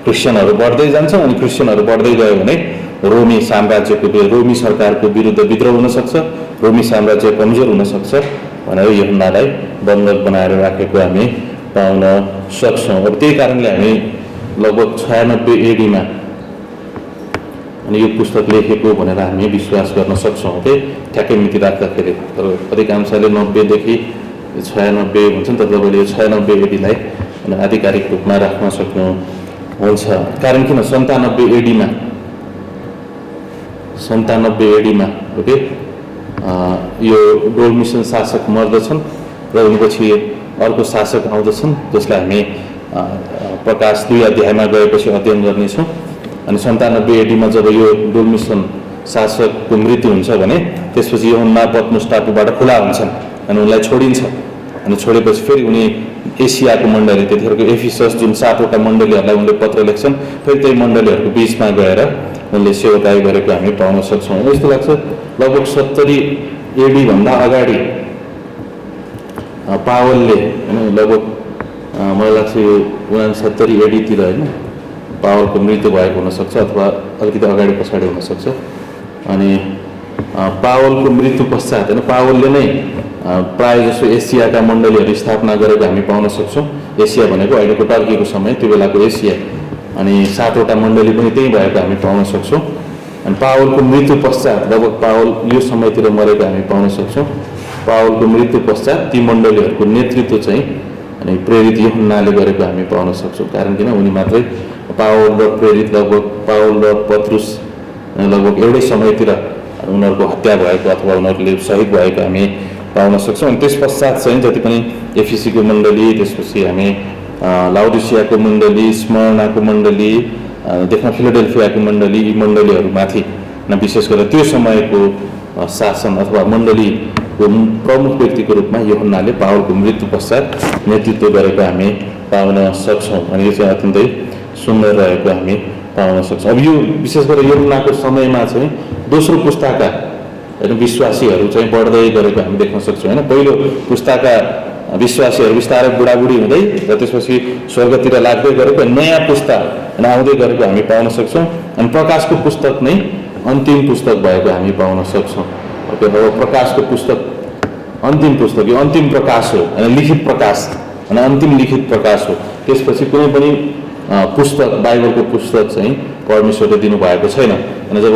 S2: क्रिस्चियनहरू बढ्दै जान्छ अनि क्रिस्चियनहरू बढ्दै गयो भने रोमी साम्राज्यको रोमी सरकारको विरुद्ध विद्रोह हुन सक्छ, रोमी साम्राज्य कमजोर हुन सक्छ भनेर यूहन्नालाई बन्धक बनाएर राखेको हामी पाउन सक्छौँ। अब त्यही कारणले हामी लगभग 96 एडीमा अनि यो पुस्तक लेखेको भनेर हामी विश्वास गर्न सक्छौँ के ठ्याक्कै मिति राख्दाखेरि। तर अधिकांशले 90 देखि 96 भन्छ नि त, तपाईँले यो 96 एडीलाई आधिकारिक रूपमा राख्न सक्नुहुन्छ। कारण किन 97 एडीमा 97 एडीमा ओके यो डोल्मिसन शासक मर्दछन् र उनीपछि अर्को शासक आउँदछन्, जसलाई हामी प्रकाश 2 अध्यायमा गएपछि अध्ययन गर्नेछौँ। अनि 97 एडीमा जब यो डोल्मिसन शासकको मृत्यु हुन्छ भने त्यसपछि यूहन्ना पत्मोस टापुबाट खुला हुन्छन् अनि उनलाई छोडिन्छ। अनि छोडेपछि फेरि उनी एसियाको मण्डली, त्यतिखेरको एफिसस जुन 7वटा मण्डलीहरूलाई उनले पत्र लेख्छन्, फेरि त्यही मण्डलीहरूको बिचमा गएर उनले सेवकाई गरेको हामी पाउन सक्छौँ। यस्तो लाग्छ लगभग 70 एडीभन्दा अगाडि पावलले होइन लगभग मलाई लाग्छ यो 69 एडीतिर होइन पावलको मृत्यु भएको हुनसक्छ अथवा अलिकति अगाडि पछाडि हुनसक्छ। अनि पावलको मृत्यु पश्चात होइन पावलले नै प्रायः जसो एसियाका मण्डलीहरू स्थापना गरेको हामी पाउन सक्छौँ। एसिया भनेको अहिलेको टर्कीको समय, त्यो बेलाको एसिया, अनि 7वटा मण्डली पनि त्यही भएको हामी पाउन सक्छौँ। अनि पावलको मृत्यु पश्चात लगभग पावल यो समयतिर मरेको हामी पाउन सक्छौँ। पावलको मृत्यु पश्चात ती मण्डलीहरूको नेतृत्व चाहिँ अनि प्रेरित यूहन्नाले गरेको हामी पाउन सक्छौँ। कारण किन उनी मात्रै पावल र प्रेरित लगभग पावल र पत्रुस लगभग एउटै समयतिर उनीहरूको हत्या भएको अथवा उनीहरूले शहीद भएको हामी पाउन सक्छौँ। अनि त्यस पश्चात चाहिँ जति पनि एफिसीको मण्डली, त्यसपछि हामी लाउडिसियाको मण्डली, स्मर्नाको मण्डली, देख्न फिलाडेल्फियाको मण्डली, यी मण्डलीहरूमाथि विशेष गरेर त्यो समयको शासन अथवा मण्डलीको प्रमुख व्यक्तिको रूपमा यूहन्नाले पावलको मृत्यु पश्चात नेतृत्व गरेको हामी पाउन सक्छौँ। अनि यो चाहिँ अत्यन्तै सुन्दर रहेको हामी पाउन सक्छौँ। अब यो विशेष गरेर यूहन्नाको समयमा चाहिँ दोस्रो पुस्ताका होइन विश्वासीहरू चाहिँ बढ्दै गरेको हामी देख्न सक्छौँ। होइन पहिलो पुस्ताका विश्वासीहरू बिस्तारै बुढाबुढी हुँदै र त्यसपछि स्वर्गतिर लाग्दै गरेको नयाँ पुस्ता आउँदै गरेको हामी पाउन सक्छौँ। अनि प्रकाशको पुस्तक नै अन्तिम पुस्तक भएको हामी पाउन सक्छौँ। ओके, अब प्रकाशको पुस्तक अन्तिम पुस्तक, यो अन्तिम प्रकाश हो होइन, लिखित प्रकाश होइन, अन्तिम लिखित प्रकाश हो। त्यसपछि कुनै पनि पुस्तक बाइबलको पुस्तक चाहिँ परमेश्वरले दिनुभएको छैन। अनि जब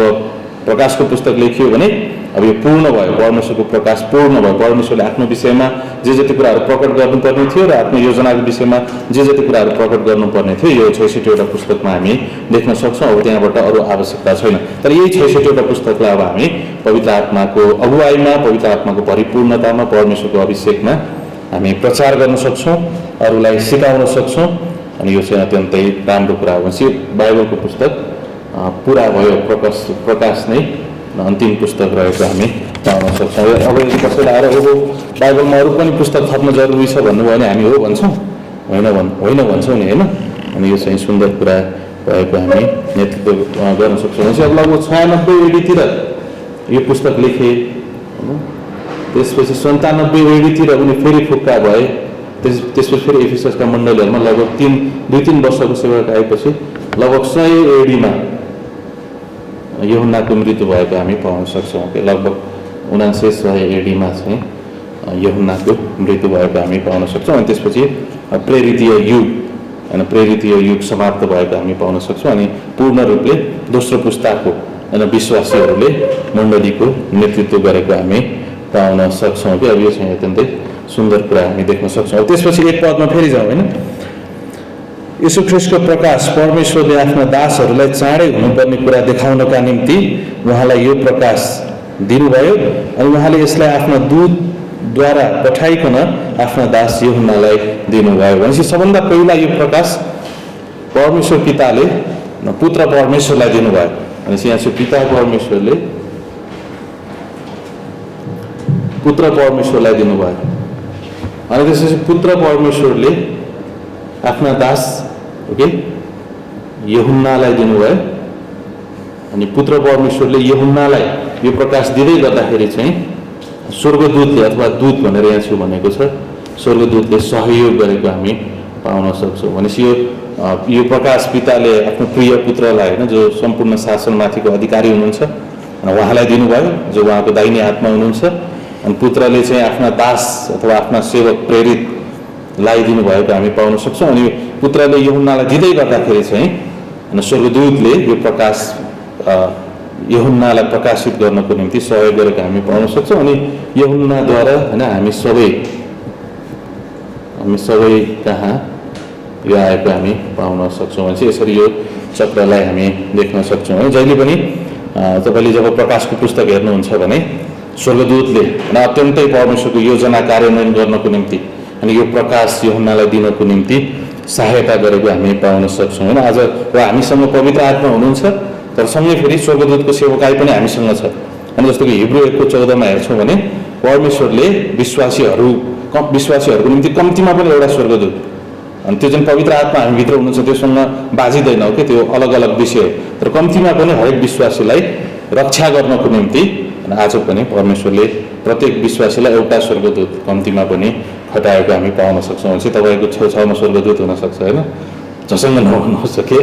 S2: प्रकाशको पुस्तक लेखियो भने अब यो पूर्ण भयो, परमेश्वरको प्रकाश पूर्ण भयो। परमेश्वरले आफ्नो विषयमा जे जति कुराहरू प्रकट गर्नुपर्ने थियो र आफ्नो योजनाको विषयमा जे जति कुराहरू प्रकट गर्नुपर्ने थियो यो 66वटा पुस्तकमा हामी देख्न सक्छौँ। अब त्यहाँबाट अरू आवश्यकता छैन। तर यही 66वटा पुस्तकलाई अब हामी पवित्र आत्माको अगुवाईमा, पवित्र आत्माको परिपूर्णतामा, परमेश्वरको अभिषेकमा हामी प्रचार गर्न सक्छौँ, अरूलाई सिकाउन सक्छौँ। अनि यो चाहिँ अत्यन्तै राम्रो कुरा हो। भनेपछि बाइबलको पुस्तक पुरा भयो, प्रकाश नै अन्तिम पुस्तक रहेको हामी पाउन सक्छौँ। अब कसैले आएर अब बाइबलमा अरू पनि पुस्तक थप्न जरुरी छ भन्नुभयो भने हामी हो भन्छौँ, होइन भन्छौँ नि होइन। अनि यो चाहिँ सुन्दर कुरा भएको हामी नेतृत्व गर्न सक्छौँ। भनेपछि अब लगभग 96 एडीतिर यो पुस्तक लेखे, त्यसपछि 97 एडीतिर उनी फेरि फुक्का भए। त्यसपछि फेरि एफिससका मण्डलीहरूमा लगभग 2-3 वर्षको सेवाक आएपछि लगभग 100 एडीमा यूहन्नाको मृत्यु भएको हामी पाउन सक्छौँ। लगभग 79 एडीमा चाहिँ यूहन्नाको मृत्यु भएको हामी पाउन सक्छौँ। अनि त्यसपछि प्रेरितीय युग होइन, प्रेरितीय युग समाप्त भएको हामी पाउन सक्छौँ। अनि पूर्ण रूपले दोस्रो पुस्ताको होइन विश्वासीहरूले मण्डलीको नेतृत्व गरेको हामी पाउन सक्छौँ कि अब यो चाहिँ अत्यन्तै सुन्दर कुरा हामी देख्न सक्छौँ। त्यसपछि एक पदमा फेरि जाउँ होइन, यीशु ख्रीष्टको प्रकाश परमेश्वरले आफ्ना दासहरूलाई चाँडै हुनुपर्ने कुरा देखाउनका निम्ति उहाँलाई यो प्रकाश दिनुभयो। अनि उहाँले यसलाई आफ्ना दूतद्वारा पठाइकन आफ्ना दास यूहन्नालाई दिनुभयो। भनेपछि सबभन्दा पहिला यो प्रकाश परमेश्वर पिताले पुत्र परमेश्वरलाई दिनुभयो। भनेपछि यहाँ चाहिँ पिता परमेश्वरले पुत्र परमेश्वरलाई दिनुभयो। अनि त्यसपछि पुत्र परमेश्वरले आफ्ना दास ओके यूहन्नालाई दिनुभयो। अनि पुत्र परमेश्वरले यूहन्नालाई यो प्रकाश दिँदै गर्दाखेरि चाहिँ स्वर्गदूतले अथवा दूत भनेर यहाँ छु भनेको छ, स्वर्गदूतले सहयोग गरेको हामी पाउन सक्छौँ। भनेपछि यो प्रकाश पिताले आफ्नो प्रिय पुत्रलाई होइन जो सम्पूर्ण शासनमाथिको अधिकारी हुनुहुन्छ उहाँलाई दिनुभयो, जो उहाँको दाहिने हातमा हुनुहुन्छ। अनि पुत्रले चाहिँ आफ्ना दास अथवा आफ्ना सेवक प्रेरित लगाइदिनु भएको हामी पाउन सक्छौँ। अनि पुत्रले यूहन्नालाई दिँदै गर्दाखेरि चाहिँ अनि स्वर्गदूतले यो प्रकाश यूहन्नालाई प्रकाशित गर्नको निम्ति सहयोग गरेको हामी पाउन सक्छौँ। अनि यूहन्नाद्वारा होइन हामी सबै कहाँ यो आएको हामी पाउन सक्छौँ भने चाहिँ यसरी यो चक्रलाई हामी देख्न सक्छौँ है। जहिले पनि तपाईँले जब प्रकाशको पुस्तक हेर्नुहुन्छ भने स्वर्गदूतले अत्यन्तै परमेश्वरको योजना कार्यान्वयन गर्नको निम्ति अनि यो प्रकाश यूहन्नालाई दिनको निम्ति सहायता गरेको हामी पाउन सक्छौँ होइन। आज हामीसँग पवित्र आत्मा हुनुहुन्छ, तर सँगै फेरि स्वर्गदूतको सेवकाई पनि हामीसँग छ। अनि जस्तो कि हिब्रू 1:14 हेर्छौँ भने परमेश्वरले विश्वासीहरूको निम्ति कम्तीमा पनि एउटा स्वर्गदूत, अनि त्यो जुन पवित्र आत्मा हामीभित्र हुनुहुन्छ त्योसँग बाजिँदैन हो कि, त्यो अलग अलग विषय हो, तर कम्तीमा पनि हरेक विश्वासीलाई रक्षा गर्नको निम्ति आज पनि परमेश्वरले प्रत्येक विश्वासीलाई एउटा स्वर्गदूत कम्तीमा पनि खटाएको हामी पाउन सक्छौँ। भने चाहिँ तपाईँको छेउछाउमा स्वर्गदूत हुनसक्छ होइन, जसँग नहुनुहोस् के,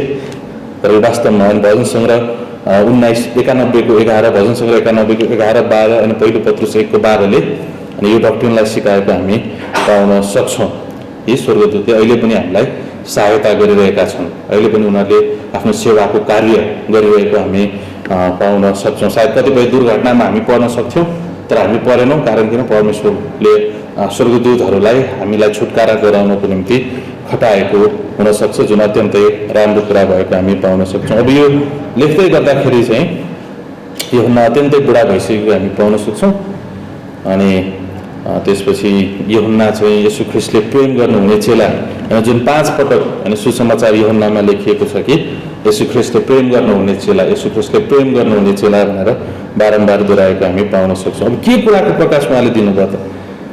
S2: तर वास्तवमा भजन सङ्ग्रह 1991:11, भजन सङ्ग्रह 91:11-12 अनि पहिलो पत्रुस 1:12ले अनि यो डक्ट्रिनलाई सिकाएको हामी पाउन सक्छौँ। यी स्वर्गदूतले अहिले पनि हामीलाई सहायता गरिरहेका छन्, अहिले पनि उनीहरूले आफ्नो सेवाको कार्य गरिरहेको हामी पाउन सक्छौँ। सायद कतिपय दुर्घटनामा हामी पर्न सक्थ्यौँ, तर हामी परेनौँ, कारण किन पर्मेश्वरले स्वर्गदूतहरूलाई हामीलाई छुटकारा गराउनको निम्ति खटाएको हुनसक्छ, जुन अत्यन्तै राम्रो कुरा भएको हामी पाउन सक्छौँ। अब यो लेख्दै गर्दाखेरि चाहिँ यूहन्ना अत्यन्तै बुढा भइसकेको हामी पाउन सक्छौँ। अनि त्यसपछि यूहन्ना चाहिँ येशू ख्रीष्टले प्रेम गर्नुहुने चेला, जुन 5 पटक अनि सुसमाचार यूहन्नामा लेखिएको छ कि येशू ख्रीष्टले प्रेम गर्नुहुने चेला, येशू ख्रीष्टले प्रेम गर्नुहुने चेला भनेर बारम्बार दोहोऱ्याएको हामी पाउन सक्छौँ। अब के कुराको प्रकाश उहाँले दिनुभयो त?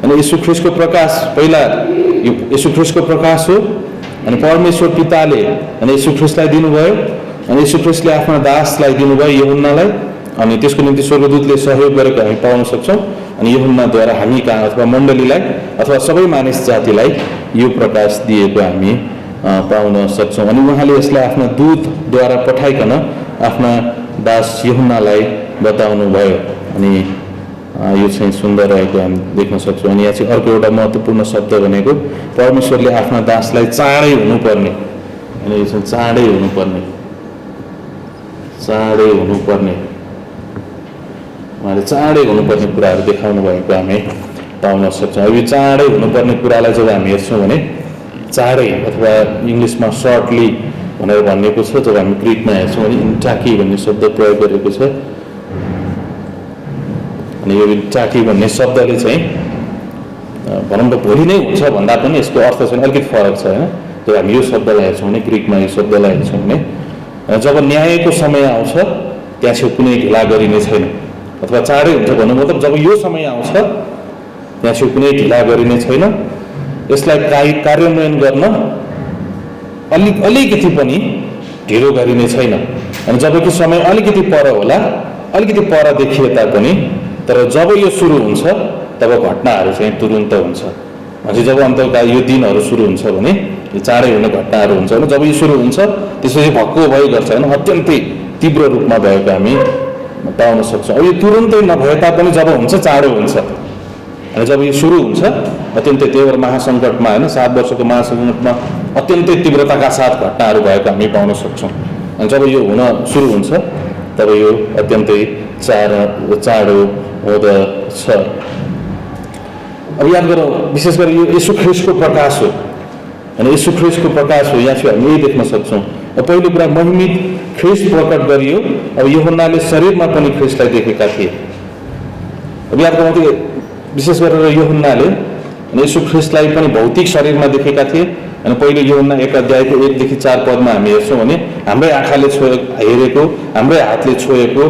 S2: अनि येशू ख्रीष्टको प्रकाश, पहिला यो येशू ख्रीष्टको प्रकाश हो, अनि परमेश्वर पिताले अनि येशू ख्रीष्टलाई दिनुभयो, अनि येशू ख्रीष्टले आफ्ना दासलाई दिनुभयो यूहन्नालाई, अनि त्यसको निम्ति स्वर्गदूतले सहयोग गरेको हामी पाउन सक्छौँ। अनि यूहन्नाद्वारा हामी कहाँ अथवा मण्डलीलाई अथवा सबै मानिस जातिलाई यो प्रकाश दिएको हामी पाउन सक्छौँ। अनि उहाँले यसलाई आफ्ना दूतद्वारा पठाइकन आफ्ना दास यूहन्नालाई बताउनु भयो। अनि यो चाहिँ सुन्दर रहेको हामी देख्न सक्छौँ। अनि यहाँ चाहिँ अर्को एउटा महत्त्वपूर्ण शब्द भनेको परमेश्वरले आफ्ना दासलाई चाँडै हुनुपर्ने, अनि यो चाहिँ चाँडै हुनुपर्ने उहाँले चाँडै हुनुपर्ने कुराहरू देखाउनु भएको हामी पाउन सक्छौँ। अब यो चाँडै हुनुपर्ने कुरालाई जब हामी हेर्छौँ भने चाँडै अथवा इङ्ग्लिसमा सर्टली भनेर भनिएको छ, जब हामी ग्रिकमा हेर्छौँ भने इन्टाकी भन्ने शब्द प्रयोग गरेको छ। अनि यो इन्टाकी भन्ने शब्दले चाहिँ भनौँ त भोलि नै हुन्छ भन्दा पनि यसको अर्थ चाहिँ अलिकति फरक छ होइन। जब हामी यो शब्दलाई हेर्छौँ भने ग्रिकमा यो शब्दलाई हेर्छौँ भने जब न्यायको समय आउँछ त्यहाँ छेउ कुनै ढिला गरिने छैन, अथवा चाँडै हुन्छ भन्नु मतलब जब यो समय आउँछ त्यहाँ छेउ कुनै ढिला गरिने छैन, यसलाई कार्यान्वयन गर्न अलिकति पनि ढिलो गरिने छैन। अनि जबकि समय अलिकति पर होला, अलिकति पर देखिए तापनि, तर जब यो सुरु हुन्छ तब घटनाहरू चाहिँ तुरुन्त हुन्छ। भनेपछि जब अन्तका यो दिनहरू सुरु हुन्छ भने यो चाँडै हुने घटनाहरू हुन्छ भने जब यो सुरु हुन्छ त्यसपछि भक्कु भइ गर्छ होइन, अत्यन्तै तीव्र रूपमा भएको हामी पाउन सक्छौँ। अब यो तुरुन्तै नभए तापनि जब हुन्छ चाँडो हुन्छ, अनि जब यो सुरु हुन्छ अत्यन्तै तीव्र महासङ्कटमा होइन, 7 वर्षको महासङ्कटमा अत्यन्तै तीव्रताका साथ घटनाहरू भएको हामी पाउन सक्छौँ। अनि जब यो हुन सुरु हुन्छ तब यो अत्यन्तै चाँडो हुँदछ। अब याद गरौँ, विशेष गरी यो येशू ख्रीष्टको प्रकाश हो, अनि येशू ख्रीष्टको प्रकाश हो, यहाँ चाहिँ हामी यही देख्न सक्छौँ। पहिलो कुरा महिमित ख्रीष्ट प्रकट गरियो। अब यूहन्नाले शरीरमा पनि ख्रीष्टलाई देखेका थिए। अब याद गरौँ, विशेष गरेर यूहन्नाले येशू ख्रीष्टलाई पनि भौतिक शरीरमा देखेका थिए। अनि पहिलो यूहन्ना 1:1-4 पदमा हामी हेर्छौँ भने हाम्रै आँखाले हेरेको, हाम्रै हातले छोएको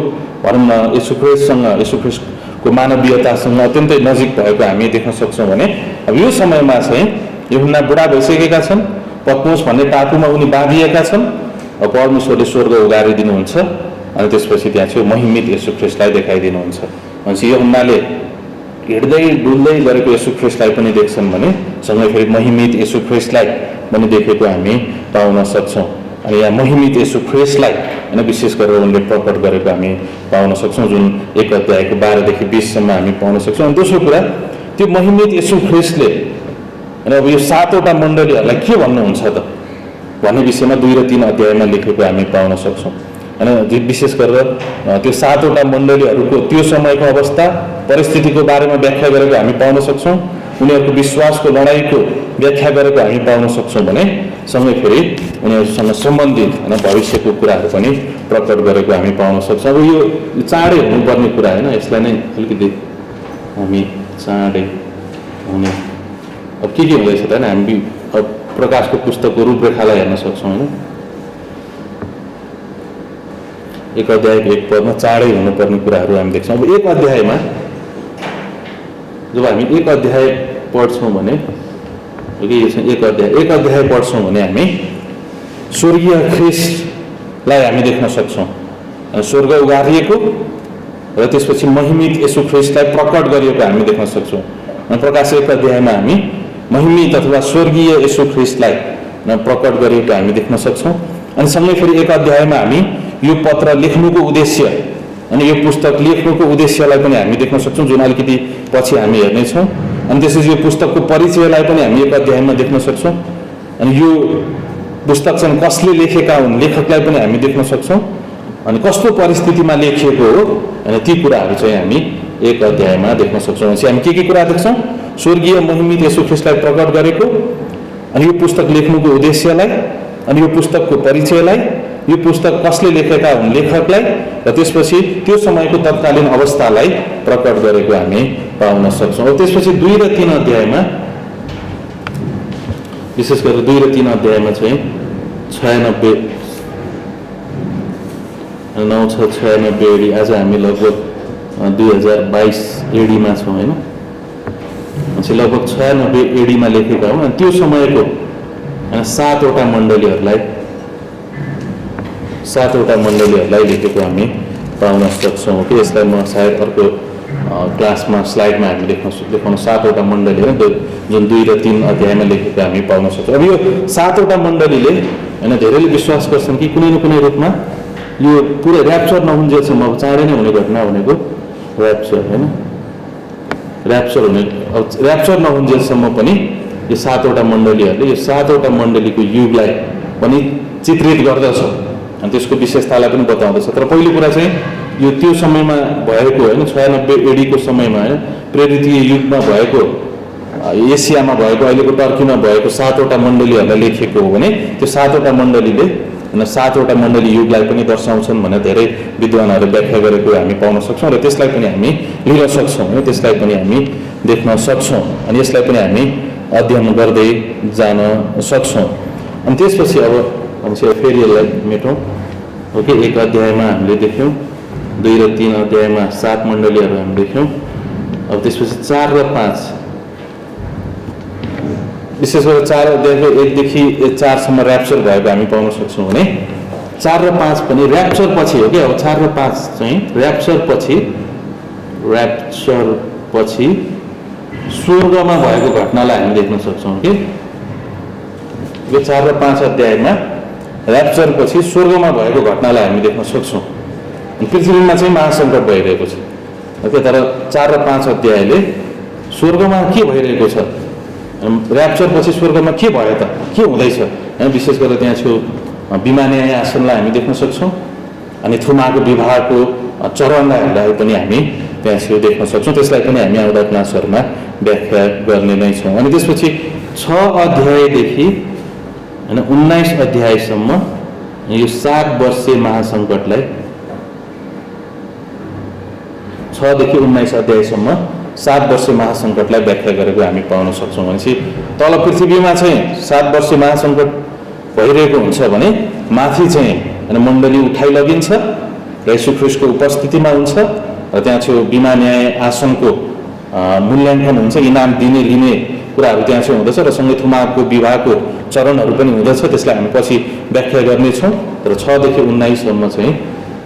S2: भनौँ न येशू ख्रीष्टसँग, येशू ख्रीष्टको मानवीयतासँग अत्यन्तै नजिक भएको हामी देख्न सक्छौँ। भने अब यो समयमा चाहिँ यूहन्ना बुढा भइसकेका छन्, पत्मोस भन्ने टापुमा उनी बाँधिएका छन्। अब परमेश्वरले स्वर्ग उगारिदिनुहुन्छ, अनि त्यसपछि त्यहाँ चाहिँ महिमित येशू ख्रीष्टलाई देखाइदिनुहुन्छ। भनेपछि यूहन्नाले हिँड्दै डुल्दै गरेको येशू ख्रीष्टलाई पनि देख्छन् भने सँगै फेरि महिमित येशू ख्रीष्टलाई पनि देखेको हामी पाउन सक्छौँ। अनि यहाँ महिमित यसु ख्रिस्टलाई होइन विशेष गरेर उनले प्रकट गरेको हामी पाउन सक्छौँ, जुन 1 अध्यायको 12 देखि 20 सम्म हामी पाउन सक्छौँ। अनि दोस्रो कुरा, त्यो महिमित यसु ख्रिस्टले होइन अब यो 7वटा मण्डलीहरूलाई के भन्नुहुन्छ त भन्ने विषयमा 2 र 3 अध्यायमा लेखेको हामी पाउन सक्छौँ। होइन विशेष गरेर त्यो 7वटा मण्डलीहरूको त्यो समयको अवस्था परिस्थितिको बारेमा व्याख्या गरेको हामी पाउन सक्छौँ। उनीहरूको विश्वासको लडाइँको व्याख्या गरेको हामी पाउन सक्छौँ भने सँगै फेरि उनीहरूसँग सम्बन्धित होइन भविष्यको कुराहरू पनि प्रकट गरेको हामी पाउन सक्छौँ। अब यो चाँडै हुनुपर्ने कुरा होइन, यसलाई नै अलिकति हामी चाँडै हुने अब के हुँदैछ त होइन, हामी अब प्रकाशको पुस्तकको रूपरेखालाई हेर्न सक्छौँ होइन। 1 अध्यायको 1 पदमा चाँडै हुनुपर्ने कुराहरू हामी देख्छौँ। अब 1 अध्यायमा जब हामी 1 अध्याय पढ्छौँ भने यो छ 1 अध्याय पढ्छौँ भने हामी स्वर्गीय ख्रिस्टलाई हामी देख्न सक्छौँ। स्वर्ग उगारिएको र त्यसपछि महिमित यसु ख्रिस्टलाई प्रकट गरिएको हामी देख्न सक्छौँ। प्रकाश 1 अध्यायमा हामी महिमित अथवा स्वर्गीय यसु ख्रिस्टलाई प्रकट गरिएको हामी देख्न सक्छौँ। अनि सँगै फेरि 1 अध्यायमा हामी यो पत्र लेख्नुको उद्देश्य अनि यो पुस्तक लेख्नुको उद्देश्यलाई पनि हामी देख्न सक्छौँ, जुन अलिकति पछि हामी हेर्नेछौँ। अनि त्यसपछि यो पुस्तकको परिचयलाई पनि हामी 1 अध्यायमा देख्न सक्छौँ। अनि यो पुस्तक चाहिँ कसले लेखेका हुन् लेखकलाई पनि हामी देख्न सक्छौँ। अनि कस्तो परिस्थितिमा लेखिएको हो अनि ती कुराहरू चाहिँ हामी 1 अध्यायमा देख्न सक्छौँ। भनेपछि हामी के कुरा देख्छौँ? स्वर्गीय महिमित यसु ख्रिस्टलाई प्रकट गरेको, अनि यो पुस्तक लेख्नुको उद्देश्यलाई, अनि यो पुस्तकको परिचयलाई, यो पुस्तक कसले लेखेका हुन् लेखकलाई, र त्यसपछि त्यो समयको तत्कालीन अवस्थालाई प्रकट गरेको हामी पाउन सक्छौँ। अब त्यसपछि 2 र 3 अध्यायमा विशेष गरेर 2 र 3 अध्यायमा चाहिँ 96 एडी, आज हामी लगभग 2022 एडीमा छौँ होइन। लगभग 96 एडीमा लेखेका हौँ। अनि त्यो समयको 7वटा मण्डलीहरूलाई लेखेको हामी पाउन सक्छौँ कि यसलाई म सायद अर्को क्लासमा स्लाइडमा हामी देखाउन 7वटा मण्डली होइन जुन 2 र 3 अध्यायमा लेखेको हामी पाउन सक्छौँ। अब यो 7वटा मण्डलीले होइन धेरैले विश्वास गर्छन् कि कुनै न कुनै रूपमा यो पुरै ऱ्याप्चर नहुन्जेलसम्म, अब चाँडै नै हुने घटना भनेको ऱ्याप्चर होइन, ऱ्याप्चर नहुन्जेलसम्म पनि यो 7वटा मण्डलीहरूले यो 7वटा मण्डलीको युगलाई पनि चित्रित गर्दछ अनि त्यसको विशेषतालाई पनि बताउँदछ। तर पहिलो कुरा चाहिँ यो त्यो समयमा भएको होइन 96 एडीको समयमा होइन प्रेरितीय युगमा भएको एसियामा भएको अहिलेको टर्कीमा भएको 7वटा मण्डलीहरूलाई लेखेको हो भने त्यो 7वटा मण्डलीले होइन 7वटा मण्डली युगलाई पनि दर्शाउँछन् भनेर धेरै विद्वानहरूले व्याख्या गरेको हामी पाउन सक्छौँ र त्यसलाई पनि हामी लिन सक्छौँ होइन, त्यसलाई पनि हामी देख्न सक्छौँ। अनि यसलाई पनि हामी अध्ययन गर्दै जान सक्छौँ। अनि त्यसपछि अब फेरि यसलाई मेटौँ। ओके, 1 अध्यायमा हामीले देख्यौँ, 2 र 3 अध्यायमा 7 मण्डलीहरू हामी देख्यौँ। अब त्यसपछि 4 र 5 विशेष गरेर 4 अध्यायको 1 देखि 4 सम्म ऱ्याप्चर भएको हामी पाउन सक्छौँ भने 4 र 5 पनि ऱ्याप्चर पछि हो कि। अब 4 र 5 चाहिँ ऱ्याप्चर पछि स्वर्गमा भएको घटनालाई हामी देख्न सक्छौँ कि यो 4 र 5 अध्यायमा ऱ्याप्चर पछि स्वर्गमा भएको घटनालाई हामी देख्न सक्छौँ। पृथ्वीमा चाहिँ महासङ्कट भइरहेको छ ओके, तर 4 र 5 अध्यायले स्वर्गमा के भइरहेको छ, ऱ्याप्चर पछि स्वर्गमा के भयो त, के हुँदैछ होइन, विशेष गरेर त्यहाँ छु विमान्याय आसनलाई हामी देख्न सक्छौँ। अनि थुमाको विवाहको चरणलाई पनि हामी त्यहाँ छु देख्न सक्छौँ। त्यसलाई पनि हामी आउँदा क्लासहरूमा व्याख्या गर्ने नै छौँ। अनि त्यसपछि 6 अध्यायदेखि होइन 19 अध्यायसम्म यो 7 वर्षीय महासङ्कटलाई 6 देखि 19 अध्यायसम्म 7 वर्षीय महासङ्कटलाई व्याख्या गरेको हामी पाउन सक्छौँ। भनेपछि तल पृथ्वीमा चाहिँ 7 वर्षीय महासङ्कट भइरहेको हुन्छ भने माथि चाहिँ होइन मण्डली उठाइ लगिन्छ र यीशु ख्रीष्टको उपस्थितिमा हुन्छ र त्यहाँ चाहिँ विमान्याय आसनको मूल्याङ्कन हुन्छ, इनाम दिने लिने कुराहरू त्यहाँ चाहिँ हुँदछ र सँगै थुमाको विवाहको चरणहरू पनि हुँदछ। त्यसलाई हामी पछि व्याख्या गर्नेछौँ। तर 6 देखि 19 सम्म चाहिँ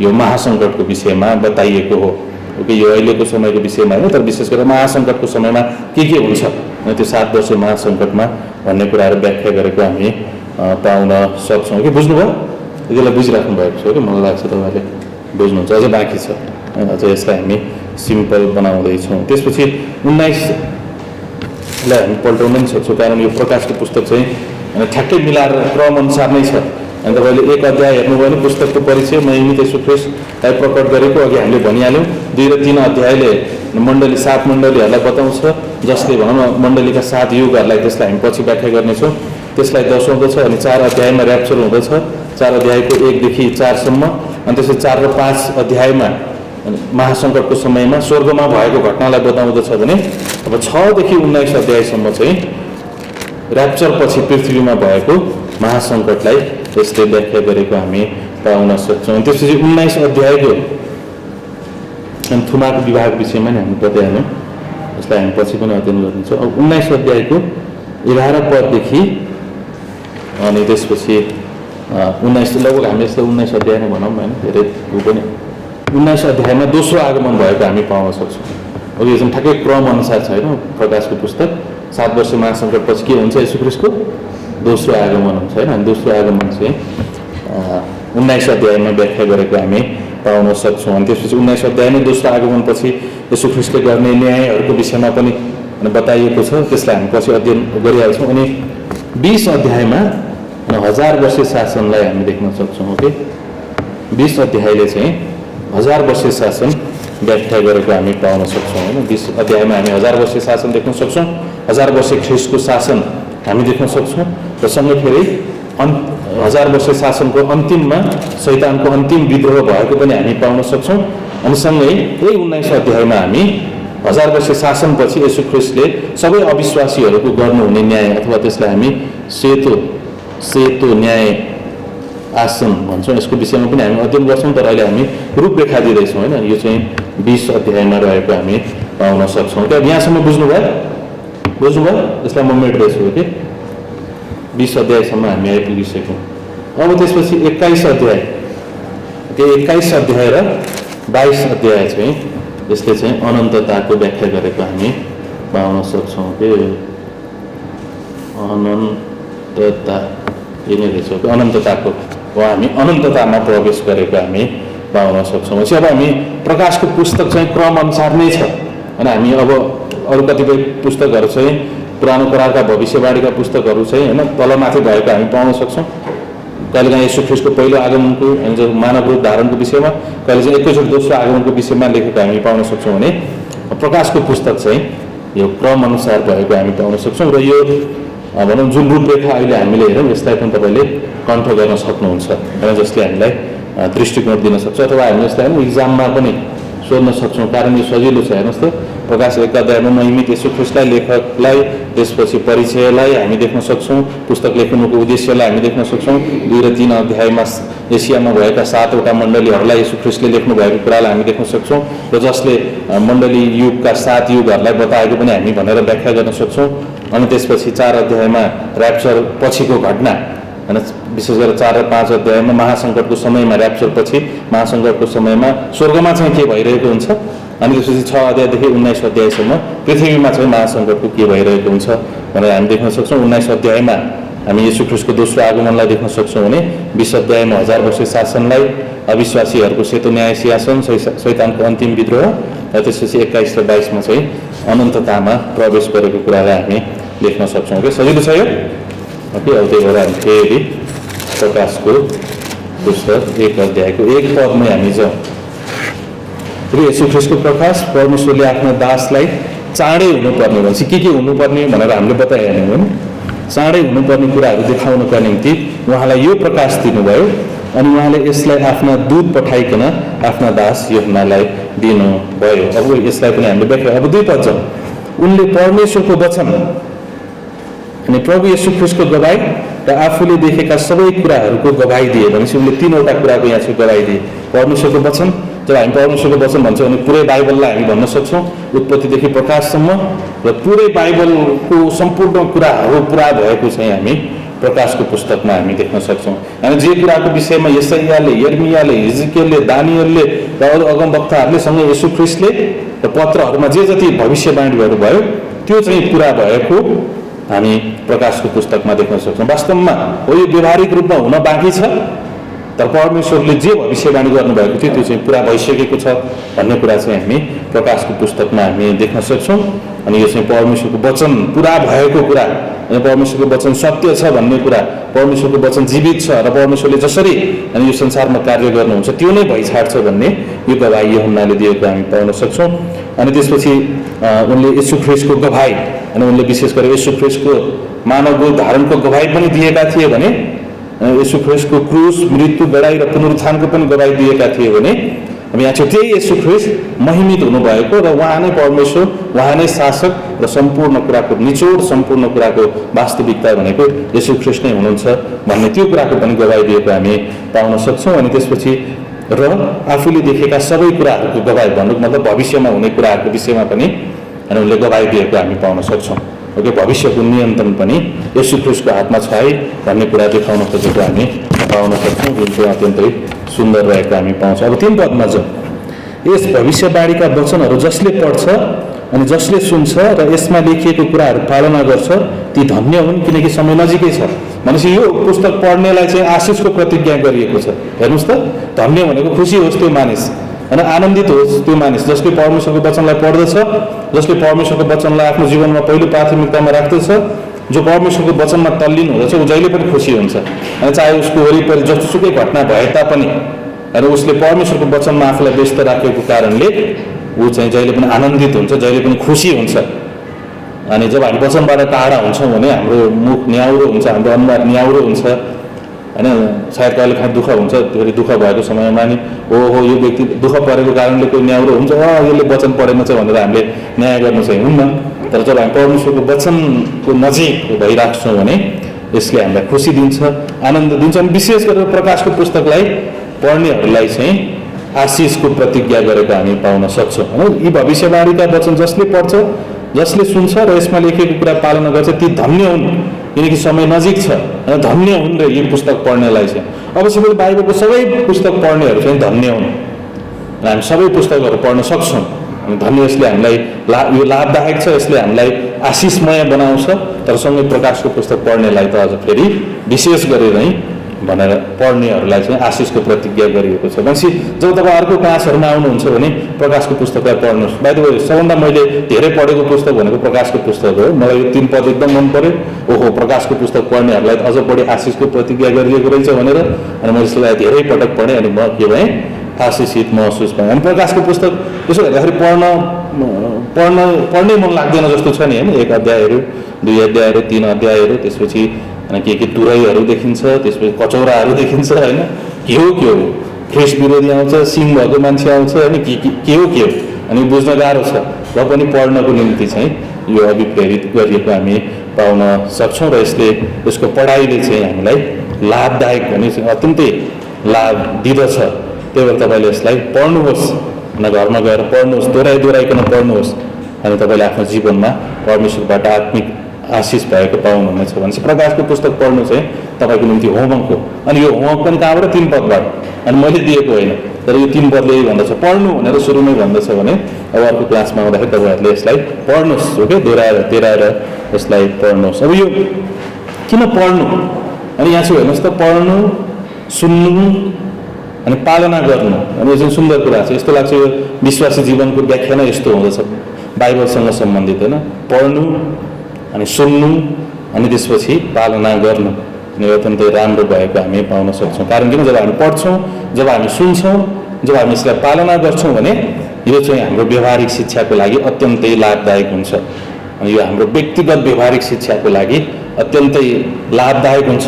S2: यो महासङ्कटको विषयमा बताइएको हो। ओके, यो अहिलेको समयको विषयमा होइन, तर विशेष गरेर महासङ्कटको समयमा के हुन्छ त्यो 7 वर्षीय महासङ्कटमा भन्ने कुराहरू व्याख्या गरेको हामी पाउन सक्छौँ कि। बुझ्नुभयो? यसलाई बुझिराख्नु भएको छ कि मलाई लाग्छ तपाईँहरूले बुझ्नुहुन्छ। अझै बाँकी छ, अझ यसलाई हामी सिम्पल बनाउँदैछौँ। त्यसपछि 19लाई हामी पल्टाउन पनि सक्छौँ, कारण यो प्रकाशको पुस्तक चाहिँ ठ्याक्कै मिलाएर क्रमअनुसार नै छ। अनि तपाईँले 1 अध्याय हेर्नुभयो भने पुस्तकको परिचय महिमित येशू ख्रीष्टलाई प्रकट गरेको अघि हामीले भनिहाल्यौँ। 2 र 3 अध्यायले मण्डली 7 मण्डलीहरूलाई बताउँछ, जसले भनौँ न मण्डलीका 7 युगहरूलाई, त्यसलाई हामी पछि व्याख्या गर्नेछौँ। त्यसलाई दर्शाउँदछ। अनि 4 अध्यायमा ऱ्याप्चर हुँदछ, 4 अध्यायको 1 देखि 4 सम्म। अनि त्यसपछि 4 र 5 अध्यायमा महासङ्कटको समयमा स्वर्गमा भएको घटनालाई बताउँदछ भने अब 6 देखि 19 अध्यायसम्म चाहिँ ऱ्याप्चर पछि पृथ्वीमा भएको महासङ्कटलाई यसले व्याख्या गरेको हामी पाउन सक्छौँ। त्यसपछि 19 अध्यायको अनि थुमाको विवाहको विषयमा नै हामी बताइहाल्यौँ, यसलाई हामी पछि पनि अध्ययन गर्नेछौँ। अब 19 अध्यायको 11 पददेखि अनि त्यसपछि 19 लगभग हामी यसलाई 19 अध्याय नै भनौँ होइन, धेरै ऊ पनि 19 अध्यायमा दोस्रो आगमन भएको हामी पाउन सक्छौँ। अब यो चाहिँ ठ्याक्कै क्रम अनुसार छ होइन प्रकाशको पुस्तक। 7 वर्ष महासङ्कट पछि के हुन्छ? येशू ख्रीष्टको दोस्रो आगमन हुन्छ होइन। अनि दोस्रो आगमन चाहिँ 19 अध्यायमा व्याख्या गरेको हामी पाउन सक्छौँ। अनि त्यसपछि 19 अध्यायमै दोस्रो आगमन पछि येशू ख्रीष्टले गर्ने न्यायहरूको विषयमा पनि बताइएको छ, त्यसलाई हामी पछि अध्ययन गरिहाल्छौँ। अनि 20 अध्यायमा 1000 वर्षे शासनलाई हामी देख्न सक्छौँ। ओके, 20 अध्यायले चाहिँ 1000 वर्षे शासन व्याख्या गरेको हामी पाउन सक्छौँ होइन। 20 अध्यायमा हामी 1000 वर्षे शासन देख्न सक्छौँ, 1000 वर्षे ख्रीष्टको शासन हामी देख्न सक्छौँ। र सँगै फेरि 1000 वर्षे शासनको अन्तिममा शैतानको अन्तिम विद्रोह भएको पनि हामी पाउन सक्छौँ। अनि सँगै यही 19 अध्यायमा हामी 1000 वर्षे शासनपछि येशू ख्रीष्टले सबै अविश्वासीहरूको गर्नुहुने न्याय अथवा त्यसलाई हामी सेतो न्याय आसन भन्छौँ, यसको विषयमा पनि हामी अध्ययन गर्छौँ। तर अहिले हामी रूपरेखा दिँदैछौँ होइन। यो चाहिँ 20 अध्यायमा रहेको हामी पाउन सक्छौँ। क्या यहाँसम्म बुझ्नुभयो? यसलाई म मेट्दैछु कि 20 अध्यायसम्म हामी आइपुगिसक्यौँ। अब त्यसपछि 21 अध्याय, त्यो 21 अध्याय र 22 अध्याय चाहिँ यसले चाहिँ अनन्तताको व्याख्या गरेको हामी पाउन सक्छौँ कि अनन्तता यिनै रहेछ कि अनन्तताको हामी अनन्ततामा प्रवेश गरेको हामी पाउन सक्छौँ। अब हामी प्रकाशको पुस्तक चाहिँ क्रम अनुसार नै छ। अनि हामी अब अरू कतिपय पुस्तकहरू चाहिँ पुरानो करारका भविष्यवाणीका पुस्तकहरू चाहिँ होइन तलमाथि भएको हामी पाउन सक्छौँ। कहिलेकाहीँ येशू ख्रीष्टको पहिलो आगमनको अनि जो मानव रूप धारणको विषयमा, कहिले चाहिँ एकैचोटि दोस्रो आगमनको विषयमा लेखेको हामी पाउन सक्छौँ भने प्रकाशको पुस्तक चाहिँ यो क्रम अनुसार भएको हामी पाउन सक्छौँ। र यो भनौँ जुन रूपरेखा अहिले हामीले हेरौँ यसलाई पनि तपाईँले कन्ठ गर्न सक्नुहुन्छ होइन, जसले हामीलाई दृष्टिकोण दिन सक्छ। अथवा हामी यसलाई इक्जाममा पनि सोध्न सक्छौँ, कारण यो सजिलो छ। हेर्नुहोस् त, प्रकाश 1 अध्यायमा महिमित येशू ख्रीष्टलाई, लेखकलाई, त्यसपछि परिचयलाई हामी देख्न सक्छौँ, पुस्तक लेखनुको उद्देश्यलाई हामी देख्न सक्छौँ। 2 र 3 अध्यायमा एसियामा भएका 7वटा मण्डलीहरूलाई येशू ख्रीष्टले लेख्नु भएको कुरालाई हामी देख्न सक्छौँ, र जसले मण्डली युगका 7 युगहरूलाई बताएको पनि हामी भनेर व्याख्या गर्न सक्छौँ। अनि त्यसपछि 4 अध्यायमा ऱ्याप्चर पछिको घटना होइन, विशेष गरेर 4 र 5 अध्यायमा महासङ्कटको समयमा, ऱ्याप्चर पछि महासङ्कटको समयमा स्वर्गमा चाहिँ के भइरहेको हुन्छ। अनि त्यसपछि 6 अध्यायदेखि 19 अध्यायसम्म पृथ्वीमा चाहिँ महासङ्कटको के भइरहेको हुन्छ भनेर हामी देख्न सक्छौँ। 19 अध्यायमा हामी येशू ख्रीष्टको दोस्रो आगमनलाई देख्न सक्छौँ भने 20 अध्यायमा 1000 वर्षे शासनलाई, अविश्वासीहरूको सेतो न्याय सिंहासन, शैतानको अन्तिम विद्रोह, र त्यसपछि 21 र 22मा चाहिँ अनन्ततामा प्रवेश गरेको कुरालाई हामी देख्न सक्छौँ। कि सजिलो छ यो? ओके, अब त्यही भएर हामी फेरि प्रकाशको पुस्तक 1 अध्यायको 1 पदमै हामी जाउँ। येशू ख्रीष्टको प्रकाश, परमेश्वरले आफ्ना दासलाई चाँडै हुनुपर्ने भन्छ। के हुनुपर्ने भनेर हामीले बताइहाल्यौँ होइन। चाँडै हुनुपर्ने कुराहरू देखाउनका निम्ति उहाँलाई यो प्रकाश दिनुभयो। अनि उहाँले यसलाई आफ्ना दूत पठाइकन आफ्ना दास यूहन्नालाई दिनुभयो। अब यसलाई पनि हामीले व्याख्या, अब 2 पद जाउँ। उनले परमेश्वरको वचन अनि प्रभु येशू ख्रीष्टको गवाई र आफूले देखेका सबै कुराहरूको गवाई दिए। भनेपछि उनले 3वटा कुराको यहाँ चाहिँ गवाई दिए। परमेश्वरको वचन, जब हामी परमेश्वरको वचन भन्छौँ भने पुरै बाइबललाई हामी भन्न सक्छौँ, उत्पत्तिदेखि प्रकाशसम्म, र पुरै बाइबलको सम्पूर्ण कुराहरू पुरा भएको चाहिँ हामी प्रकाशको पुस्तकमा हामी देख्न सक्छौँ। अनि जे कुराको विषयमा यशायाले, यर्मियाले, हिजकियलले, दानियलले र अरू अगमवक्ताहरूले सँगै येशू ख्रीष्टले र पत्रहरूमा जे जति भविष्यवाणीहरू भयो त्यो चाहिँ पुरा भएको हामी प्रकाशको पुस्तकमा देख्न सक्छौँ। वास्तवमा हो यो व्यवहारिक रूपमा हुन बाँकी छ, तर परमेश्वरले जे भविष्यवाणी गर्नुभएको थियो त्यो चाहिँ पुरा भइसकेको छ भन्ने कुरा चाहिँ हामी प्रकाशको पुस्तकमा हामी देख्न सक्छौँ। अनि यो चाहिँ परमेश्वरको वचन पुरा भएको कुरा, अनि परमेश्वरको वचन सत्य छ भन्ने कुरा, परमेश्वरको वचन जीवित छ र परमेश्वरले जसरी अनि यो संसारमा कार्य गर्नुहुन्छ त्यो नै भइछाड्छ भन्ने यो गवाही यूहन्नाले दिएको हामी पाउन सक्छौँ। अनि त्यसपछि उनले येशू ख्रीष्टको गवाही, अनि उनले विशेष गरेर येशू ख्रीष्टको मानव रूप धारणको गवाही पनि दिएका थिए भने, येशू ख्रीष्टको क्रुस, मृत्यु, लडाई र पुनरुत्थानको पनि गवाही दिएका थिए भने, अब यहाँ चाहिँ त्यही येशू ख्रीष्ट महिमित हुनुभएको र उहाँ नै परमेश्वर, उहाँ नै शासक र सम्पूर्ण कुराको निचोड, सम्पूर्ण कुराको वास्तविकता भनेको येशू ख्रीष्ट नै हुनुहुन्छ भन्ने त्यो कुराको पनि गवाही दिएको हामी पाउन सक्छौँ। अनि त्यसपछि र आफूले देखेका सबै कुराहरूको गवाही भन्नु मतलब भविष्यमा हुने कुराहरूको विषयमा पनि अनि उनले गवाही दिएको हामी पाउन सक्छौँ। ओके, भविष्यको नियन्त्रण पनि येशू ख्रीष्टको हातमा छ है भन्ने कुरा देखाउन खोजेको हामी पाउन सक्छौँ, जुन चाहिँ अत्यन्तै सुन्दर रहेको हामी पाउँछौँ। अब 3 पदमा जाउँ। यस भविष्यवाणीका वचनहरू जसले पढ्छ अनि जसले सुन्छ र यसमा लेखिएको कुराहरू पालना गर्छ ती धन्य हुन्, किनकि समय नजिकै छ। भनेपछि यो पुस्तक पढ्नेलाई चाहिँ आशिषको प्रतिज्ञा गरिएको छ। हेर्नुहोस् त, धन्य भनेको खुसी होस् त्यो मानिस, अनि आनन्दित होस् त्यो मानिस जसले परमेश्वरको वचनलाई पढ्दछ, जसले परमेश्वरको वचनलाई आफ्नो जीवनमा पहिलो प्राथमिकतामा राख्दछ, जो परमेश्वरको वचनमा तल्लीन हुँदछ ऊ जहिले पनि खुसी हुन्छ। अनि चाहे उसको वरिपरि जस्तोसुकै घटना भए तापनि र उसले परमेश्वरको वचनमा आफूलाई व्यस्त राखेको कारणले ऊ चाहिँ जहिले पनि आनन्दित हुन्छ, जहिले पनि खुसी हुन्छ। अनि जब हामी वचनबाट टाढा हुन्छौँ भने हाम्रो मुख न्याउरो हुन्छ, हाम्रो अनुहार न्याउरो हुन्छ, होइन। सायद कहिले काहीँ दुःख हुन्छ, फेरि दुःख भएको समयमा नि हो यो व्यक्ति दुःख परेको कारणले कोही न्याउरो हुन्छ, यसले वचन पढेन छ भनेर हामीले न्याय गर्नु चाहिँ हुन्न। तर जब हामी परमेश्वरको वचनको नजिक भइराख्छौँ भने यसले हामीलाई खुसी दिन्छ, आनन्द दिन्छ। अनि विशेष गरेर प्रकाशको पुस्तकलाई पढ्नेहरूलाई चाहिँ आशिषको प्रतिज्ञा गरेको हामी पाउन सक्छौँ। यी भविष्यवाणीका वचन जसले पढ्छ, जसले सुन्छ र यसमा लेखेको कुरा पालना गर्छ ती धन्य हुन्, किनकि समय नजिक छ। धन्य हुन् र यो पुस्तक पढ्नेलाई चाहिँ अवश्य पनि बाइबलको सबै पुस्तक पढ्नेहरू चाहिँ धन्य हुन् र हामी सबै पुस्तकहरू पढ्न सक्छौँ। धन्य, यसले हामीलाई यो लाभदायक छ, यसले हामीलाई आशिषमय बनाउँछ। तर सँगै प्रकाशको पुस्तक पढ्नेलाई त अझ फेरि विशेष गरेर नै भनेर पढ्नेहरूलाई चाहिँ आशिषको प्रतिज्ञा गरिएको छ। भनेपछि जब तपाईँ अर्को क्लासहरूमा आउनुहुन्छ भने प्रकाशको पुस्तकलाई पढ्नुहोस्। बाइ द वे, सबभन्दा मैले धेरै पढेको पुस्तक भनेको प्रकाशको पुस्तक हो। मलाई यो 3 पद एकदम मन पऱ्यो। ओहो, प्रकाशको पुस्तक पढ्नेहरूलाई अझ बढी आशिषको प्रतिज्ञा गरिएको रहेछ भनेर, अनि मैले यसलाई धेरै पटक पढेँ। अनि म के भएँ, आशिषित महसुस भएँ। अनि प्रकाशको पुस्तक यसो हेर्दाखेरि पढ्नै मन लाग्दैन जस्तो छ नि, होइन। 1 अध्यायहरू, 2 अध्यायहरू, 3 अध्यायहरू, त्यसपछि अनि के तुरैहरू देखिन्छ, त्यसपछि कचौराहरू देखिन्छ, होइन। के हो ख्रीष्ट विरोधी आउँछ, सिंह भएको मान्छे आउँछ, होइन। के हो अनि बुझ्न गाह्रो छ, र पनि पढ्नको निम्ति चाहिँ यो अभिप्रेरित गरिएको हामी पाउन सक्छौँ। र यसको पढाइले चाहिँ हामीलाई लाभदायक भने चाहिँ अत्यन्तै लाभ दिँदछ। त्यही भएर तपाईँले यसलाई पढ्नुहोस्, घरमा गएर पढ्नुहोस्, दोहोऱ्याइकन पढ्नुहोस्, अनि तपाईँले आफ्नो जीवनमा परमेश्वरबाट आत्मिक आशिष भएको पाउनुहुनेछ। भनेपछि प्रकाशको पुस्तक पढ्नु चाहिँ तपाईँको निम्ति होमवर्क हो। अनि यो होमवर्क पनि कहाँबाट, 3 पदबाट। अनि मैले दिएको होइन, तर यो 3 पदले यही भन्दछ, पढ्नु भनेर सुरुमै भन्दछ भने अब अर्को क्लासमा आउँदाखेरि तपाईँहरूले यसलाई पढ्नुहोस्, हो क्या, दोहोऱ्याएर यसलाई पढ्नुहोस्। अब यो किन पढ्नु, अनि यहाँ चाहिँ हेर्नुहोस् त, पढ्नु, सुन्नु अनि पालना गर्नु। अनि यो चाहिँ सुन्दर कुरा छ। यस्तो लाग्छ यो विश्वासी जीवनको व्याख्या नै यस्तो हुँदछ, बाइबलसँग सम्बन्धित, होइन। पढ्नु अनि सुन्नु अनि त्यसपछि पालना गर्नु, अनि अत्यन्तै राम्रो भएको हामी पाउन सक्छौँ। कारण किन, जब हामी पढ्छौँ, जब हामी सुन्छौँ, जब हामी यसलाई पालना गर्छौँ भने यो चाहिँ हाम्रो व्यवहारिक शिक्षाको लागि अत्यन्तै लाभदायक हुन्छ। अनि यो हाम्रो व्यक्तिगत व्यवहारिक शिक्षाको लागि अत्यन्तै लाभदायक हुन्छ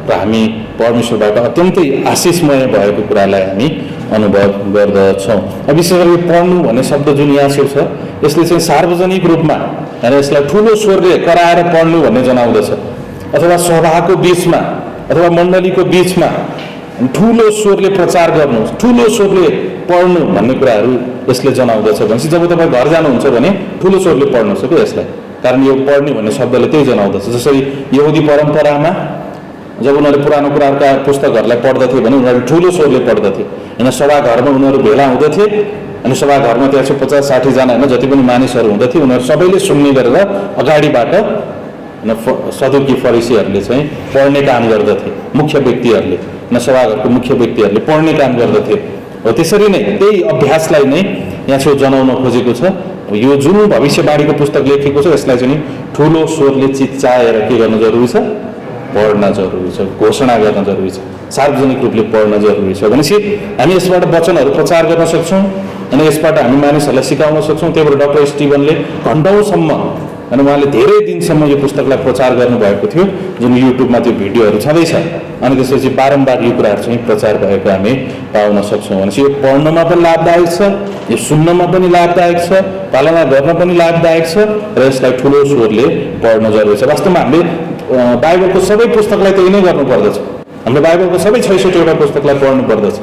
S2: र हामी परमेश्वरबाट अत्यन्तै आशिषमय भएको कुरालाई हामी अनुभव गर्दछौँ। अब विशेष गरी पढ्नु भन्ने शब्द जुन यहाँ छ, यसले चाहिँ सार्वजनिक रूपमा र यसलाई ठुलो स्वरले कराएर पढ्नु भन्ने जनाउँदछ, अथवा सभाको बिचमा अथवा मण्डलीको बिचमा ठुलो स्वरले प्रचार गर्नु, ठुलो स्वरले पढ्नु भन्ने कुराहरू यसले जनाउँदछ। भनेपछि जब तपाईँ घर जानुहुन्छ भने ठुलो स्वरले पढ्नुहोस् क्या यसलाई, कारण यो पढ्ने भन्ने शब्दले त्यही जनाउँदछ। जसरी यहुदी परम्परामा जब उनीहरूले पुरानो कुराका पुस्तकहरूलाई पढ्दथे भने उनीहरू ठुलो स्वरले पढ्दथे, होइन। सभाघरमा उनीहरू भेला हुँदथे, अनि सभाघरमा 150-60 जना, होइन, जति पनि मानिसहरू हुँदथे उनीहरू सबैले सुन्ने गरेर अगाडिबाट सदुकी फरिसीहरूले चाहिँ पढ्ने काम गर्दथे, मुख्य व्यक्तिहरूले, सभाघरको मुख्य व्यक्तिहरूले पढ्ने काम गर्दथे। हो त्यसरी नै त्यही अभ्यासलाई नै यहाँ छेउ जनाउन खोजेको छ। यो जुन भविष्यवाणीको पुस्तक लेखेको छ यसलाई चाहिँ ठुलो स्वरले चिच्चाएर के गर्न जरुरी छ, पढ्न जरुरी छ, घोषणा गर्न जरुरी छ, सार्वजनिक रूपले पढ्न जरुरी छ। भनेपछि हामी यसबाट वचनहरू प्रचार गर्न सक्छौँ अनि यसबाट हामी मानिसहरूलाई सिकाउन सक्छौँ। त्यही भएर डाक्टर स्टिभनले घण्टौँसम्म अनि उहाँले धेरै दिनसम्म यो पुस्तकलाई प्रचार गर्नुभएको थियो, जुन युट्युबमा त्यो भिडियोहरू छँदैछ। अनि त्यसपछि बारम्बार यो कुराहरू चाहिँ प्रचार भएको हामी पाउन सक्छौँ। भनेपछि यो पढ्नमा पनि लाभदायक छ, यो सुन्नमा पनि लाभदायक छ, पालना गर्न पनि लाभदायक छ र यसलाई ठुलो स्वरले पढ्न जरुरी छ। वास्तवमा हामीले बाइबलको सबै पुस्तकलाई त्यही नै गर्नुपर्दछ। हामीले बाइबलको सबै 66वटा पुस्तकलाई पढ्नु पर्दछ,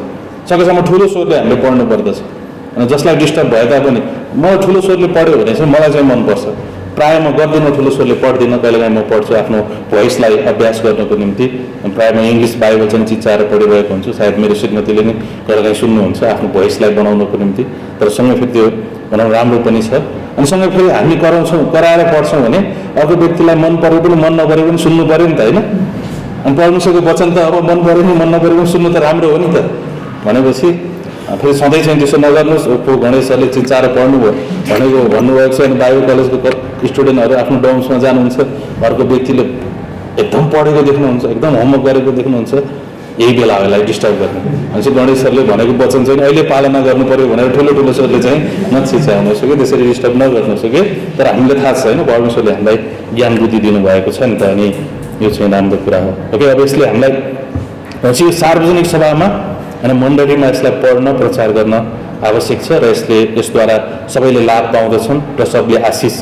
S2: सकेसम्म ठुलो स्वरले हामीले पढ्नु पर्दछ। अनि जसलाई डिस्टर्ब भए तापनि मलाई ठुलो स्वरले पढ्यो भने चाहिँ मलाई चाहिँ मनपर्छ। प्रायः म गर्दिनँ ठुलो स्वरले पढ्दिनँ, कहिलेकाहीँ म पढ्छु आफ्नो भोइसलाई अभ्यास गर्नको निम्ति। प्रायः म इङ्ग्लिस बाइबल चाहिँ चिच्चाएर पढिरहेको हुन्छु, सायद मेरो श्रीमतीले नै कहिलेकाहीँ सुन्नुहुन्छ आफ्नो भोइसलाई बनाउनको निम्ति। तर सँगै फेरि त्यो भनौँ राम्रो पनि छ। अनि सँगै फेरि हामी कराएर पढ्छौँ भने अर्को व्यक्तिलाई मन पऱ्यो पनि मन नपऱ्यो पनि सुन्नु पऱ्यो नि त, होइन? अनि पढ्नु सकेको वचन त अब मन पऱ्यो नि मन नपऱ्यो पनि सुन्नु त राम्रो हो नि त। भनेपछि फेरि सधैँ चाहिँ त्यसो नगर्नुहोस्। गणेश सरले चिच्चाएर पढ्नुभयो भनेको भन्नुभएको छ। अनि बाइबल कलेजको स्टुडेन्टहरू आफ्नो डोम्समा जानुहुन्छ, अर्को व्यक्तिले एकदम पढेको देख्नुहुन्छ, एकदम होमवर्क गरेको देख्नुहुन्छ, यही बेला यसलाई डिस्टर्ब गर्ने। भनेपछि गणेश सरले भनेको वचन चाहिँ अहिले पालना गर्नु पऱ्यो भनेर ठुलो ठुलो स्वरले चाहिँ नचिच्याउनुहोस् कि त्यसरी डिस्टर्ब नगर्नुहोस् कि। तर हामीले थाहा छ होइन, परमेश्वरले हामीलाई ज्ञान बुद्धि दिनुभएको छ नि त, अनि यो चाहिँ राम्रो कुरा हो। ओके, अब यसले हामीलाई भनेपछि यो सार्वजनिक सभामा अनि मण्डलीमा यसलाई पढ्न प्रचार गर्न आवश्यक छ र यसद्वारा सबैले लाभ पाउँदछन् र सबले आशिष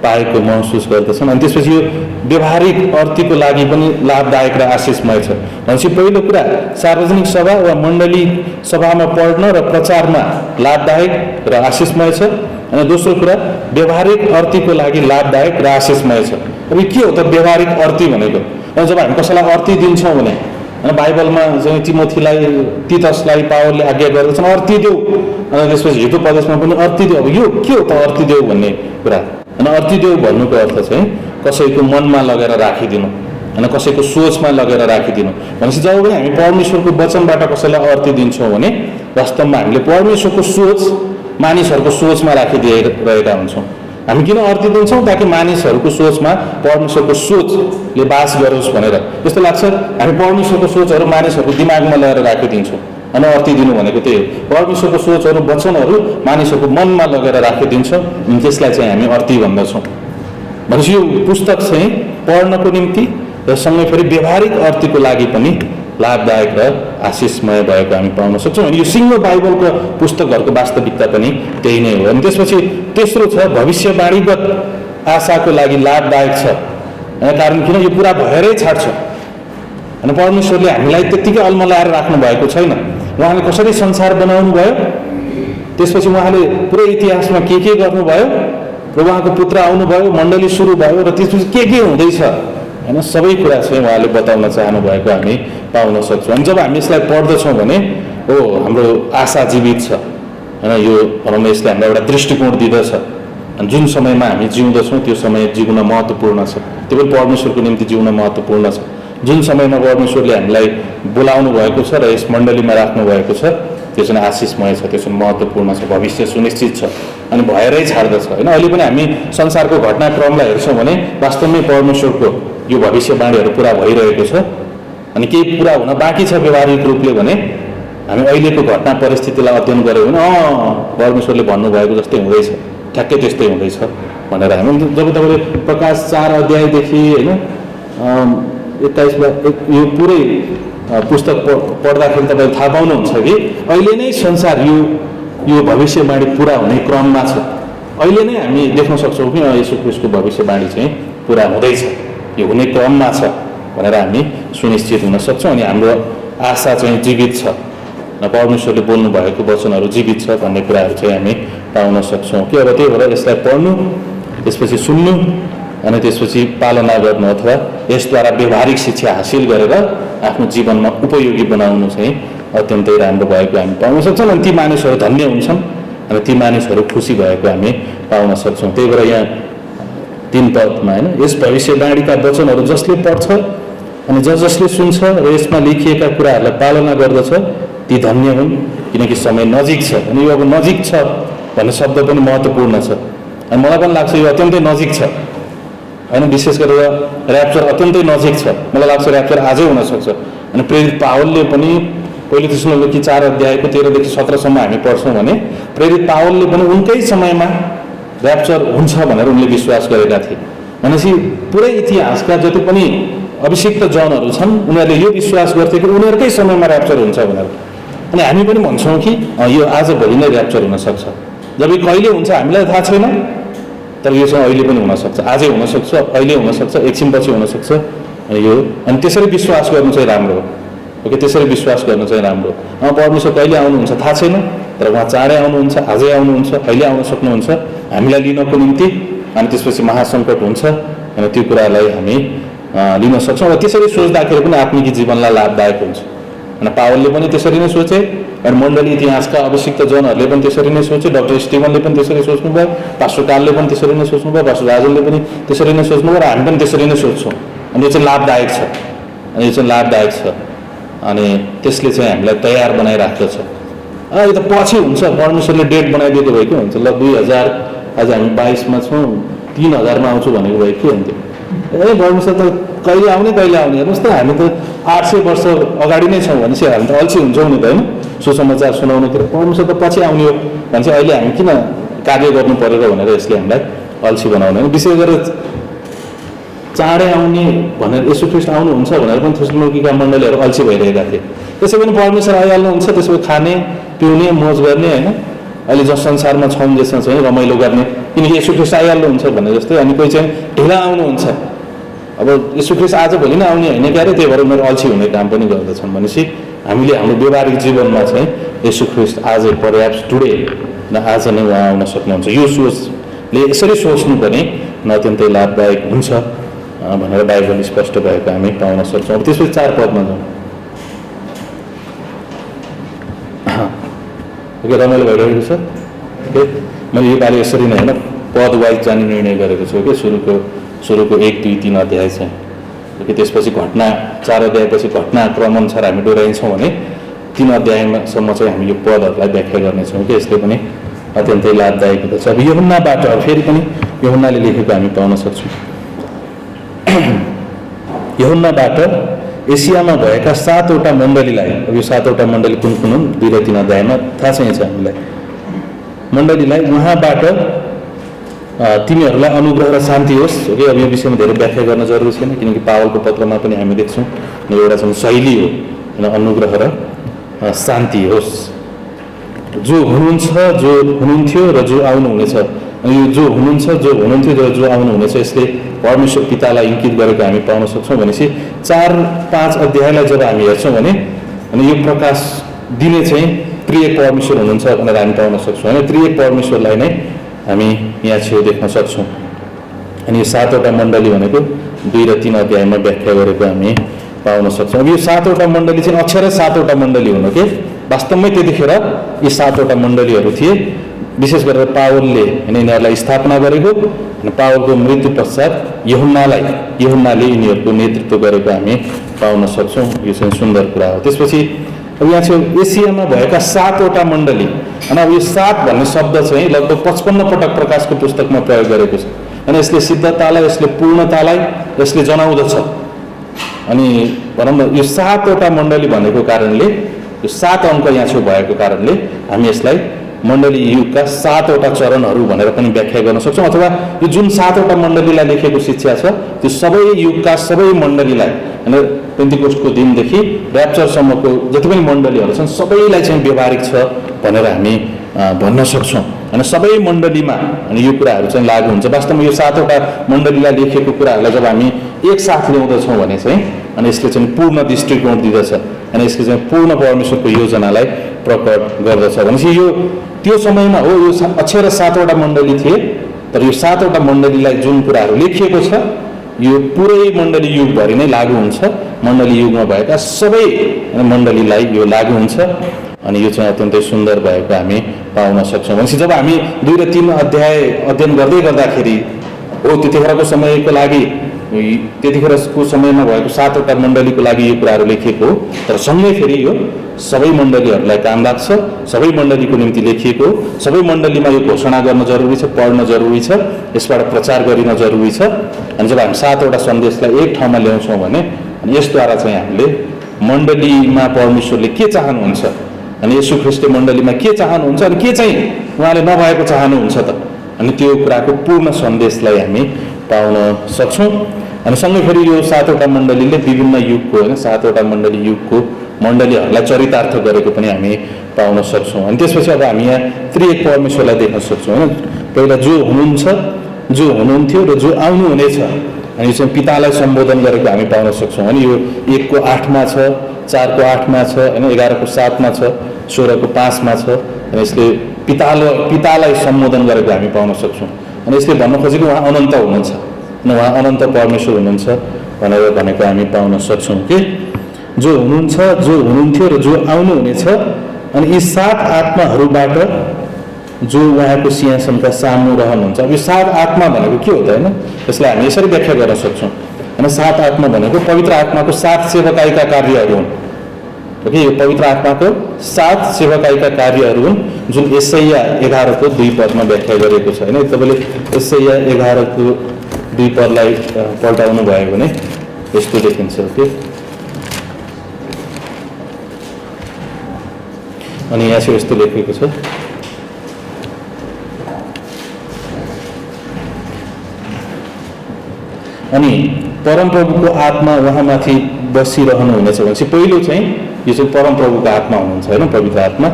S2: पाएको महसुस गर्दछन्। अनि त्यसपछि यो व्यवहारिक अर्थीको लागि पनि लाभदायक र आशिषमय छ। भनेपछि पहिलो कुरा सार्वजनिक सभा वा मण्डली सभामा पढ्न र प्रचारमा लाभदायक र आशिषमय छ। अनि दोस्रो कुरा व्यवहारिक अर्थीको लागि लाभदायक र आशिषमय छ। अब के हो त व्यवहारिक अर्थी भनेको? जब हामी कसैलाई अर्थी दिन्छौँ भने बाइबलमा चाहिँ तितसलाई पावलले आज्ञा गर्दछन् अर्थी देऊ, अनि त्यसपछि हिजो प्रदेशमा पनि अर्थी देऊ। अब यो के हो त अर्थी देऊ भन्ने कुरा? अनि अर्थी देऊ भन्नुको अर्थ चाहिँ कसैको मनमा लगेर राखिदिनु, अनि कसैको सोचमा लगेर राखिदिनु। भनेपछि जब पनि हामी परमेश्वरको वचनबाट कसैलाई अर्थी दिन्छौँ भने वास्तवमा हामीले परमेश्वरको सोच मानिसहरूको सोचमा राखिदिइरहेका हुन्छौँ। हामी किन अर्थी दिन्छौँ? ताकि मानिसहरूको सोचमा परमेश्वरको सोचले बास गरोस् भनेर। जस्तो लाग्छ हामी परमेश्वरको सोचहरू मानिसहरूको दिमागमा लगेर राखिदिन्छौँ। अनि अर्थी दिनु भनेको त्यही हो, परमेश्वरको सोचहरू वचनहरू मानिसहरूको मनमा लगेर राखिदिन्छौँ, त्यसलाई चाहिँ हामी अर्थी भन्दछौँ। भनेपछि यो पुस्तक चाहिँ पढ्नको निम्ति र सँगै फेरि व्यवहारिक अर्थीको लागि पनि लाभदायक र आशिषमय भएको हामी पाउन सक्छौँ। अनि यो सिङ्गो बाइबलको पुस्तकहरूको वास्तविकता पनि त्यही नै हो। अनि त्यसपछि तेस्रो छ भविष्यवाणीगत आशाको लागि लाभदायक छ। कारण किन? यो पुरा भएरै छाड्छ। अनि परमेश्वरले हामीलाई त्यत्तिकै अल्मलाएर राख्नु भएको छैन। उहाँले कसरी संसार बनाउनु भयो, त्यसपछि उहाँले पुरै इतिहासमा के गर्नुभयो र उहाँको पुत्र आउनुभयो, मण्डली सुरु भयो र त्यसपछि के हुँदैछ होइन, सबै कुरा चाहिँ उहाँले बताउन चाहनु भएको हामी पाउन सक्छौँ। अनि जब हामी यसलाई पढ्दछौँ भने हो हाम्रो आशा जीवित छ होइन। यो भनौँ न यसले हामीलाई एउटा दृष्टिकोण दिँदछ। अनि जुन समयमा हामी जिउँदछौँ त्यो समय जिउन महत्त्वपूर्ण छ, त्यो पनि परमेश्वरको निम्ति जिउन महत्त्वपूर्ण छ। जुन समयमा परमेश्वरले हामीलाई बोलाउनु भएको छ र यस मण्डलीमा राख्नु भएको छ त्यो चाहिँ आशिषमय छ, त्यो चाहिँ महत्त्वपूर्ण छ, भविष्य सुनिश्चित छ अनि भएरै छाड्दछ होइन। अहिले पनि हामी संसारको घटनाक्रमलाई हेर्छौँ भने वास्तवमै परमेश्वरको यो भविष्यवाणीहरू पुरा भइरहेको छ। अनि केही पुरा हुन बाँकी छ व्यावहारिक रूपले भने हामी अहिलेको घटना परिस्थितिलाई अध्ययन गऱ्यौँ भने परमेश्वरले भन्नुभएको जस्तै हुँदैछ, ठ्याक्कै त्यस्तै हुँदैछ भनेर हामी जब तपाईँले प्रकाश 4 अध्यायदेखि होइन 21 यो पुरै पुस्तक पढ्दाखेरि तपाईँले थाहा पाउनुहुन्छ कि अहिले नै संसार यो भविष्यवाणी पुरा हुने क्रममा छ। अहिले नै हामी देख्न सक्छौँ कि येशू ख्रीष्टको भविष्यवाणी चाहिँ पुरा हुँदैछ, यो हुने क्रममा छ भनेर हामी सुनिश्चित हुन सक्छौँ। अनि हाम्रो आशा चाहिँ जीवित छ, परमेश्वरले बोल्नु भएको वचनहरू जीवित छ भन्ने कुराहरू चाहिँ हामी पाउन सक्छौँ कि। अब त्यही भएर यसलाई पढ्नु, त्यसपछि सुन्नु अनि त्यसपछि पालना गर्नु अथवा यसद्वारा व्यवहारिक शिक्षा हासिल गरेर आफ्नो जीवनमा उपयोगी बनाउनु चाहिँ अत्यन्तै राम्रो भएको हामी पाउन सक्छौँ। अनि ती मानिसहरू धन्य हुन्छन् अनि ती मानिसहरू खुसी भएको हामी पाउन सक्छौँ। त्यही भएर यहाँ 3 पदमा होइन, यस भविष्यवाणीका वचनहरू जसले पढ्छ अनि जसले सुन्छ र यसमा लेखिएका कुराहरूलाई पालना गर्दछ ती धन्य हुन्, किनकि समय नजिक छ। अनि यो अब नजिक छ भन्ने शब्द पनि महत्त्वपूर्ण छ। अनि मलाई पनि लाग्छ यो अत्यन्तै नजिक छ होइन, विशेष गरेर ऱ्याप्चर अत्यन्तै नजिक छ। मलाई लाग्छ ऱ्याप्चर आजै हुनसक्छ। अनि प्रेरित पावलले पनि पहिलो तेस्सलोनिके 4 अध्यायको 13 देखि 17 सम्म हामी पढ्छौँ भने प्रेरित पावलले पनि उनकै समयमा ऱ्याप्चर हुन्छ भनेर उनले विश्वास गरेका थिए। भनेपछि पुरै इतिहासका जति पनि अभिषिक्त जनहरू छन् उनीहरूले यो विश्वास गर्थे कि उनीहरूकै समयमा ऱ्याप्चर हुन्छ भनेर। अनि हामी पनि भन्छौँ कि यो आज भोलि नै ऱ्याप्चर हुनसक्छ। जब यो कहिले हुन्छ हामीलाई थाहा छैन, तर यो चाहिँ अहिले पनि हुनसक्छ, आजै हुनसक्छ, अहिले हुनसक्छ, एकछिनपछि हुनसक्छ। अनि त्यसरी विश्वास गर्नु चाहिँ राम्रो हो। ओके, त्यसरी विश्वास गर्नु चाहिँ राम्रो। परमेश्वर कहिले आउनुहुन्छ थाहा छैन, तर उहाँ चाँडै आउनुहुन्छ, आजै आउनुहुन्छ, अहिले आउन सक्नुहुन्छ हामीलाई लिनको निम्ति। अनि त्यसपछि महासङ्कट हुन्छ अनि त्यो कुरालाई हामी लिन सक्छौँ। र त्यसरी सोच्दाखेरि पनि आत्मिक जीवनलाई लाभदायक हुन्छ। अनि पावलले पनि त्यसरी नै सोचे, अनि मण्डली इतिहासका अभिषिक्त जनहरूले पनि त्यसरी नै सोचे, डाक्टर स्टिभनले पनि त्यसरी सोच्नुभयो, पास्टर कार्लले पनि त्यसरी नै सोच्नुभयो, पास्टर राजनले पनि त्यसरी नै सोच्नुभयो, र हामी पनि त्यसरी नै सोच्छौँ। अनि यो चाहिँ लाभदायक छ, अनि यो चाहिँ लाभदायक छ। अनि त्यसले चाहिँ हामीलाई तयार बनाइराख्दछ। यो त पछि हुन्छ, परमेश्वरले डेट बनाइदिएको भए के हुन्छ, ल 2000 आज हामी 22मा छौँ, 3000मा आउँछु भनेको भए के हुन्थ्यो। परमेश्वर त कहिले आउने हेर्नुहोस् त, हामी त 800 वर्ष अगाडि नै छौँ भनेपछि हामी त अल्छी हुन्छौँ नि त होइन, सुसमाचार सुनाउनुतिर। परमेश्वर त पछि आउने हो भनेपछि अहिले हामी किन कार्य गर्नु परेर भनेर यसले हामीलाई अल्छी बनाउने। विशेष गरेर चाँडै आउने भनेर यसो ख्रिस्ट आउनुहुन्छ भनेर पनि थेसलोनिकेका मण्डलीहरू अल्छी भइरहेका थिए। त्यसै पनि परमेश्वर आइहाल्नुहुन्छ, त्यसो खाने पिउने मोज गर्ने होइन, अहिले जो संसारमा छौँ जसमा चाहिँ रमाइलो गर्ने, किनकि यसो ख्रिस्ट आइहाल्नुहुन्छ भने जस्तै। अनि कोही चाहिँ ढिला आउनुहुन्छ, अब यसो ख्रिस्ट आज भोलि नै आउने होइन क्या अरे, त्यही भएर उनीहरू अल्छी हुने काम पनि गर्दछन्। भनेपछि हामीले हाम्रो व्यवहारिक जीवनमा चाहिँ यसो ख्रिस्ट आजै पर्याप्स टुडे न आज नै उहाँ आउन सक्नुहुन्छ, यो सोचले यसरी सोच्नु पनि अत्यन्तै लाभदायक हुन्छ भनेर बाइबल स्पष्ट भएको हामी पाउन सक्छौँ। त्यसपछि 4 पदमा जाउँ। ओके, रमाइलो भइरहेको छ। ओके, मैले योपालि यसरी नै होइन पद वाइज जाने निर्णय गरेको छु कि सुरुको 1, 2, 3 अध्याय चाहिँ। ओके, त्यसपछि घटना 4 अध्यायपछि घटनाक्रम अनुसार हामी डोराइन्छौँ भने 3 अध्यायसम्म चाहिँ हामी यो पदहरूलाई व्याख्या गर्नेछौँ कि यसले पनि अत्यन्तै लाभदायक हुँदछ। अब यूहन्नाबाट फेरि पनि यूहन्नाले लेखेको हामी पाउन सक्छौँ। यूहन्नाबाट एसियामा भएका 7वटा मण्डलीलाई, अब यो 7वटा मण्डली कुन कुन हुन् 2 र 3 अध्यायमा थाहा छैन हामीलाई। मण्डलीलाई उहाँबाट तिमीहरूलाई अनुग्रह र शान्ति होस्। ओके, अब यो विषयमा धेरै व्याख्या गर्न जरुरी छैन, किनकि पावलको पत्रमा पनि हामी देख्छौँ एउटा चाहिँ शैली हो होइन, अनुग्रह र शान्ति होस्। जो हुनुहुन्छ, जो हुनुहुन्थ्यो र जो आउनुहुनेछ। अनि यो जो हुनुहुन्छ, जो हुनुहुन्थ्यो र जो आउनुहुनेछ यसले परमेश्वर पितालाई इङ्गित गरेको हामी पाउन सक्छौँ। भनेपछि 4-5 अध्यायलाई जब हामी हेर्छौँ भने अनि यो प्रकाश दिने चाहिँ त्रिएक परमेश्वर हुनुहुन्छ भनेर हामी पाउन सक्छौँ होइन। त्रिएक परमेश्वरलाई नै हामी यहाँ छेउ देख्न सक्छौँ। अनि यो 7वटा मण्डली भनेको 2 र 3 अध्यायमा व्याख्या गरेको हामी पाउन सक्छौँ। अब यो 7वटा मण्डली चाहिँ अक्षरै 7वटा मण्डली हुनु के, वास्तवमै त्यतिखेर यी 7वटा मण्डलीहरू थिए। विशेष गरेर पावलले यिनीहरूलाई स्थापना गरेको, अनि पावलको मृत्यु पश्चात यूहन्नाले यिनीहरूको नेतृत्व गरेको हामी पाउन सक्छौँ। यो चाहिँ सुन्दर कुरा हो। त्यसपछि अब यहाँ चाहिँ एसियामा भएका 7वटा मण्डली, अनि अब यो 7 भन्ने शब्द चाहिँ लगभग 55 पटक प्रकाशको पुस्तकमा प्रयोग गरेको छ। अनि यसले सिद्धतालाई, यसले पूर्णतालाई यसले जनाउँदछ। अनि भनौँ न यो 7वटा मण्डली भनेको कारणले, यो 7 अङ्क यहाँ छेउ भएको कारणले हामी यसलाई मण्डली युगका 7वटा चरणहरू भनेर पनि व्याख्या गर्न सक्छौँ। अथवा यो जुन 7वटा मण्डलीलाई लेखेको शिक्षा छ त्यो सबै युगका सबै मण्डलीलाई, होइन पेन्टिकोस्टको दिनदेखि ऱ्याप्चरसम्मको जति पनि मण्डलीहरू छन् सबैलाई चाहिँ व्यवहारिक छ भनेर हामी भन्न सक्छौँ। होइन सबै मण्डलीमा अनि यो कुराहरू चाहिँ लागु हुन्छ। वास्तवमा यो 7वटा मण्डलीलाई लेखेको कुराहरूलाई जब हामी एकसाथ ल्याउँदछौँ भने चाहिँ अनि यसले चाहिँ पूर्ण दृष्टिकोण दिँदछ, अनि यसले चाहिँ पूर्ण परमेश्वरको योजनालाई प्रकट गर्दछ। भनेपछि यो त्यो समयमा हो, यो अक्षर 7वटा मण्डली थिए, तर यो 7वटा मण्डलीलाई जुन कुराहरू लेखिएको छ यो पुरै मण्डली युगभरि नै लागु हुन्छ। मण्डली युगमा भएका सबै मण्डलीलाई यो लागु हुन्छ। अनि यो चाहिँ अत्यन्तै सुन्दर भएको हामी पाउन सक्छौँ। भनेपछि जब हामी 2 र 3 अध्याय अध्ययन गर्दै गर्दाखेरि हो त्यतिखेरको समयको लागि त्यतिखेरको समयमा भएको 7वटा मण्डलीको लागि यो कुराहरू लेखिएको हो। तर सँगै फेरि यो सबै मण्डलीहरूलाई काम लाग्छ, सबै मण्डलीको निम्ति लेखिएको हो। सबै मण्डलीमा यो घोषणा गर्न जरुरी छ, पढ्न जरुरी छ, यसबाट प्रचार गरिन जरुरी छ। अनि जब हामी 7वटा सन्देशलाई एक ठाउँमा ल्याउँछौँ भने अनि यसद्वारा चाहिँ हामीले मण्डलीमा परमेश्वरले के चाहनुहुन्छ अनि येशू ख्रीष्टले मण्डलीमा के चाहनुहुन्छ अनि के चाहिँ उहाँले नभएको चाहनुहुन्छ त, अनि त्यो कुराको पूर्ण सन्देशलाई हामी पाउन सक्छौँ। अनि सँगै फेरि यो 7वटा मण्डलीले विभिन्न युगको होइन 7वटा मण्डली युगको मण्डलीहरूलाई चरितार्थ गरेको पनि हामी पाउन सक्छौँ। अनि त्यसपछि अब हामी यहाँ त्रिएक परमेश्वरलाई देख्न सक्छौँ होइन। पहिला जो हुनुहुन्छ, जो हुनुहुन्थ्यो र जो आउनुहुनेछ, अनि यो चाहिँ पितालाई सम्बोधन गरेको हामी पाउन सक्छौँ। अनि यो 1को 8मा छ, 4को 8मा छ, होइन 11को 7मा छ, 16को 5मा छ। अनि यसले पितालाई सम्बोधन गरेको हामी पाउन सक्छौँ। अनि यसले भन्न खोजेको उहाँ अनन्त हुनुहुन्छ, अनि उहाँ अनन्त परमेश्वर हुनुहुन्छ भनेर भनेको हामी पाउन सक्छौँ कि जो हुनुहुन्छ, जो हुनुहुन्थ्यो र जो आउनुहुनेछ, अनि यी 7 आत्माहरूबाट जो उहाँको सिंहासनका सामु रहनुहुन्छ। अब यो 7 आत्मा भनेको के हो त होइन, यसलाई हामी यसरी व्याख्या गर्न सक्छौँ होइन। 7 आत्मा भनेको पवित्र आत्माको 7 सेवकाईका कार्यहरू हुन्। ओके, यो पवित्र आत्माको 7 सेवकाईका कार्यहरू हुन् जुन यशाया 11को 2 पदमा व्याख्या गरिएको छ होइन। तपाईँले यशाया 11को 2 पदलाई पल्टाउनु भयो भने यस्तो देखिन्छ। ओके, अनि यहाँ चाहिँ यस्तो लेखेको छ, अनि परमप्रभुको आत्मा उहाँमाथि बसिरहनुहुनेछ भनेपछि पहिलो चाहिँ यो चाहिँ परमप्रभुको आत्मा हुनुहुन्छ होइन, पवित्र आत्मा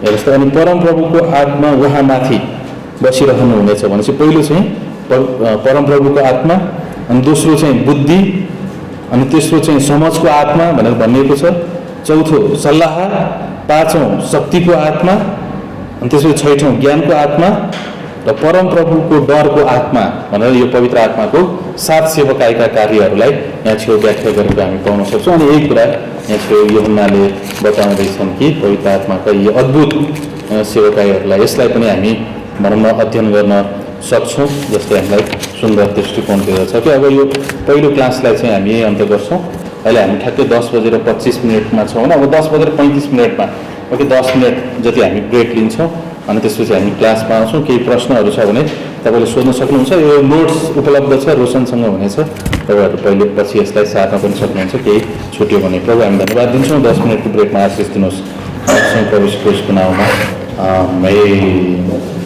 S2: हेर्नुहोस् त। अनि परमप्रभुको आत्मा उहाँमाथि बसिरहनुहुनेछ भनेपछि पहिलो चाहिँ परमप्रभुको आत्मा, अनि दोस्रो चाहिँ बुद्धि, अनि तेस्रो चाहिँ समझको आत्मा भनेर भनिएको छ, चौथो सल्लाह, पाँचौँ शक्तिको आत्मा, अनि त्यसपछि 6औँ ज्ञानको आत्मा र परमप्रभुको डरको आत्मा भनेर यो पवित्र आत्माको 7 सेवकाईका कार्यहरूलाई यहाँ छेउ व्याख्या गरेको हामी पाउन सक्छौँ। अनि यही कुरा यहाँ छेउ यूहन्नाले बताउँदैछन् कि पवित्र आत्माका यी अद्भुत सेवकाईहरूलाई यसलाई पनि हामी भनौँ न अध्ययन गर्न सक्छौँ, जसले हामीलाई सुन्दर दृष्टिकोण दिँदछ कि अब यो पहिलो क्लासलाई चाहिँ हामी यही अन्त्य गर्छौँ। अहिले हामी ठ्याक्कै 10:25 छौँ होइन। अब 10:35 ओके 10 मिनट जति हामी ब्रेक लिन्छौँ, अनि त्यसपछि हामी क्लासमा आउँछौँ। केही प्रश्नहरू छ भने तपाईँले सोध्न सक्नुहुन्छ। यो नोट्स उपलब्ध छ, रोशनसँग हुनेछ, तपाईँहरू पहिले पछि यसलाई सार्न पनि सक्नुहुन्छ। केही छुट्यो भने प्रभु हामी धन्यवाद दिन्छौँ। 10 मिनटको ब्रेकमा आशिष दिनुहोस् प्रभु यीशुको नाममा आमेन।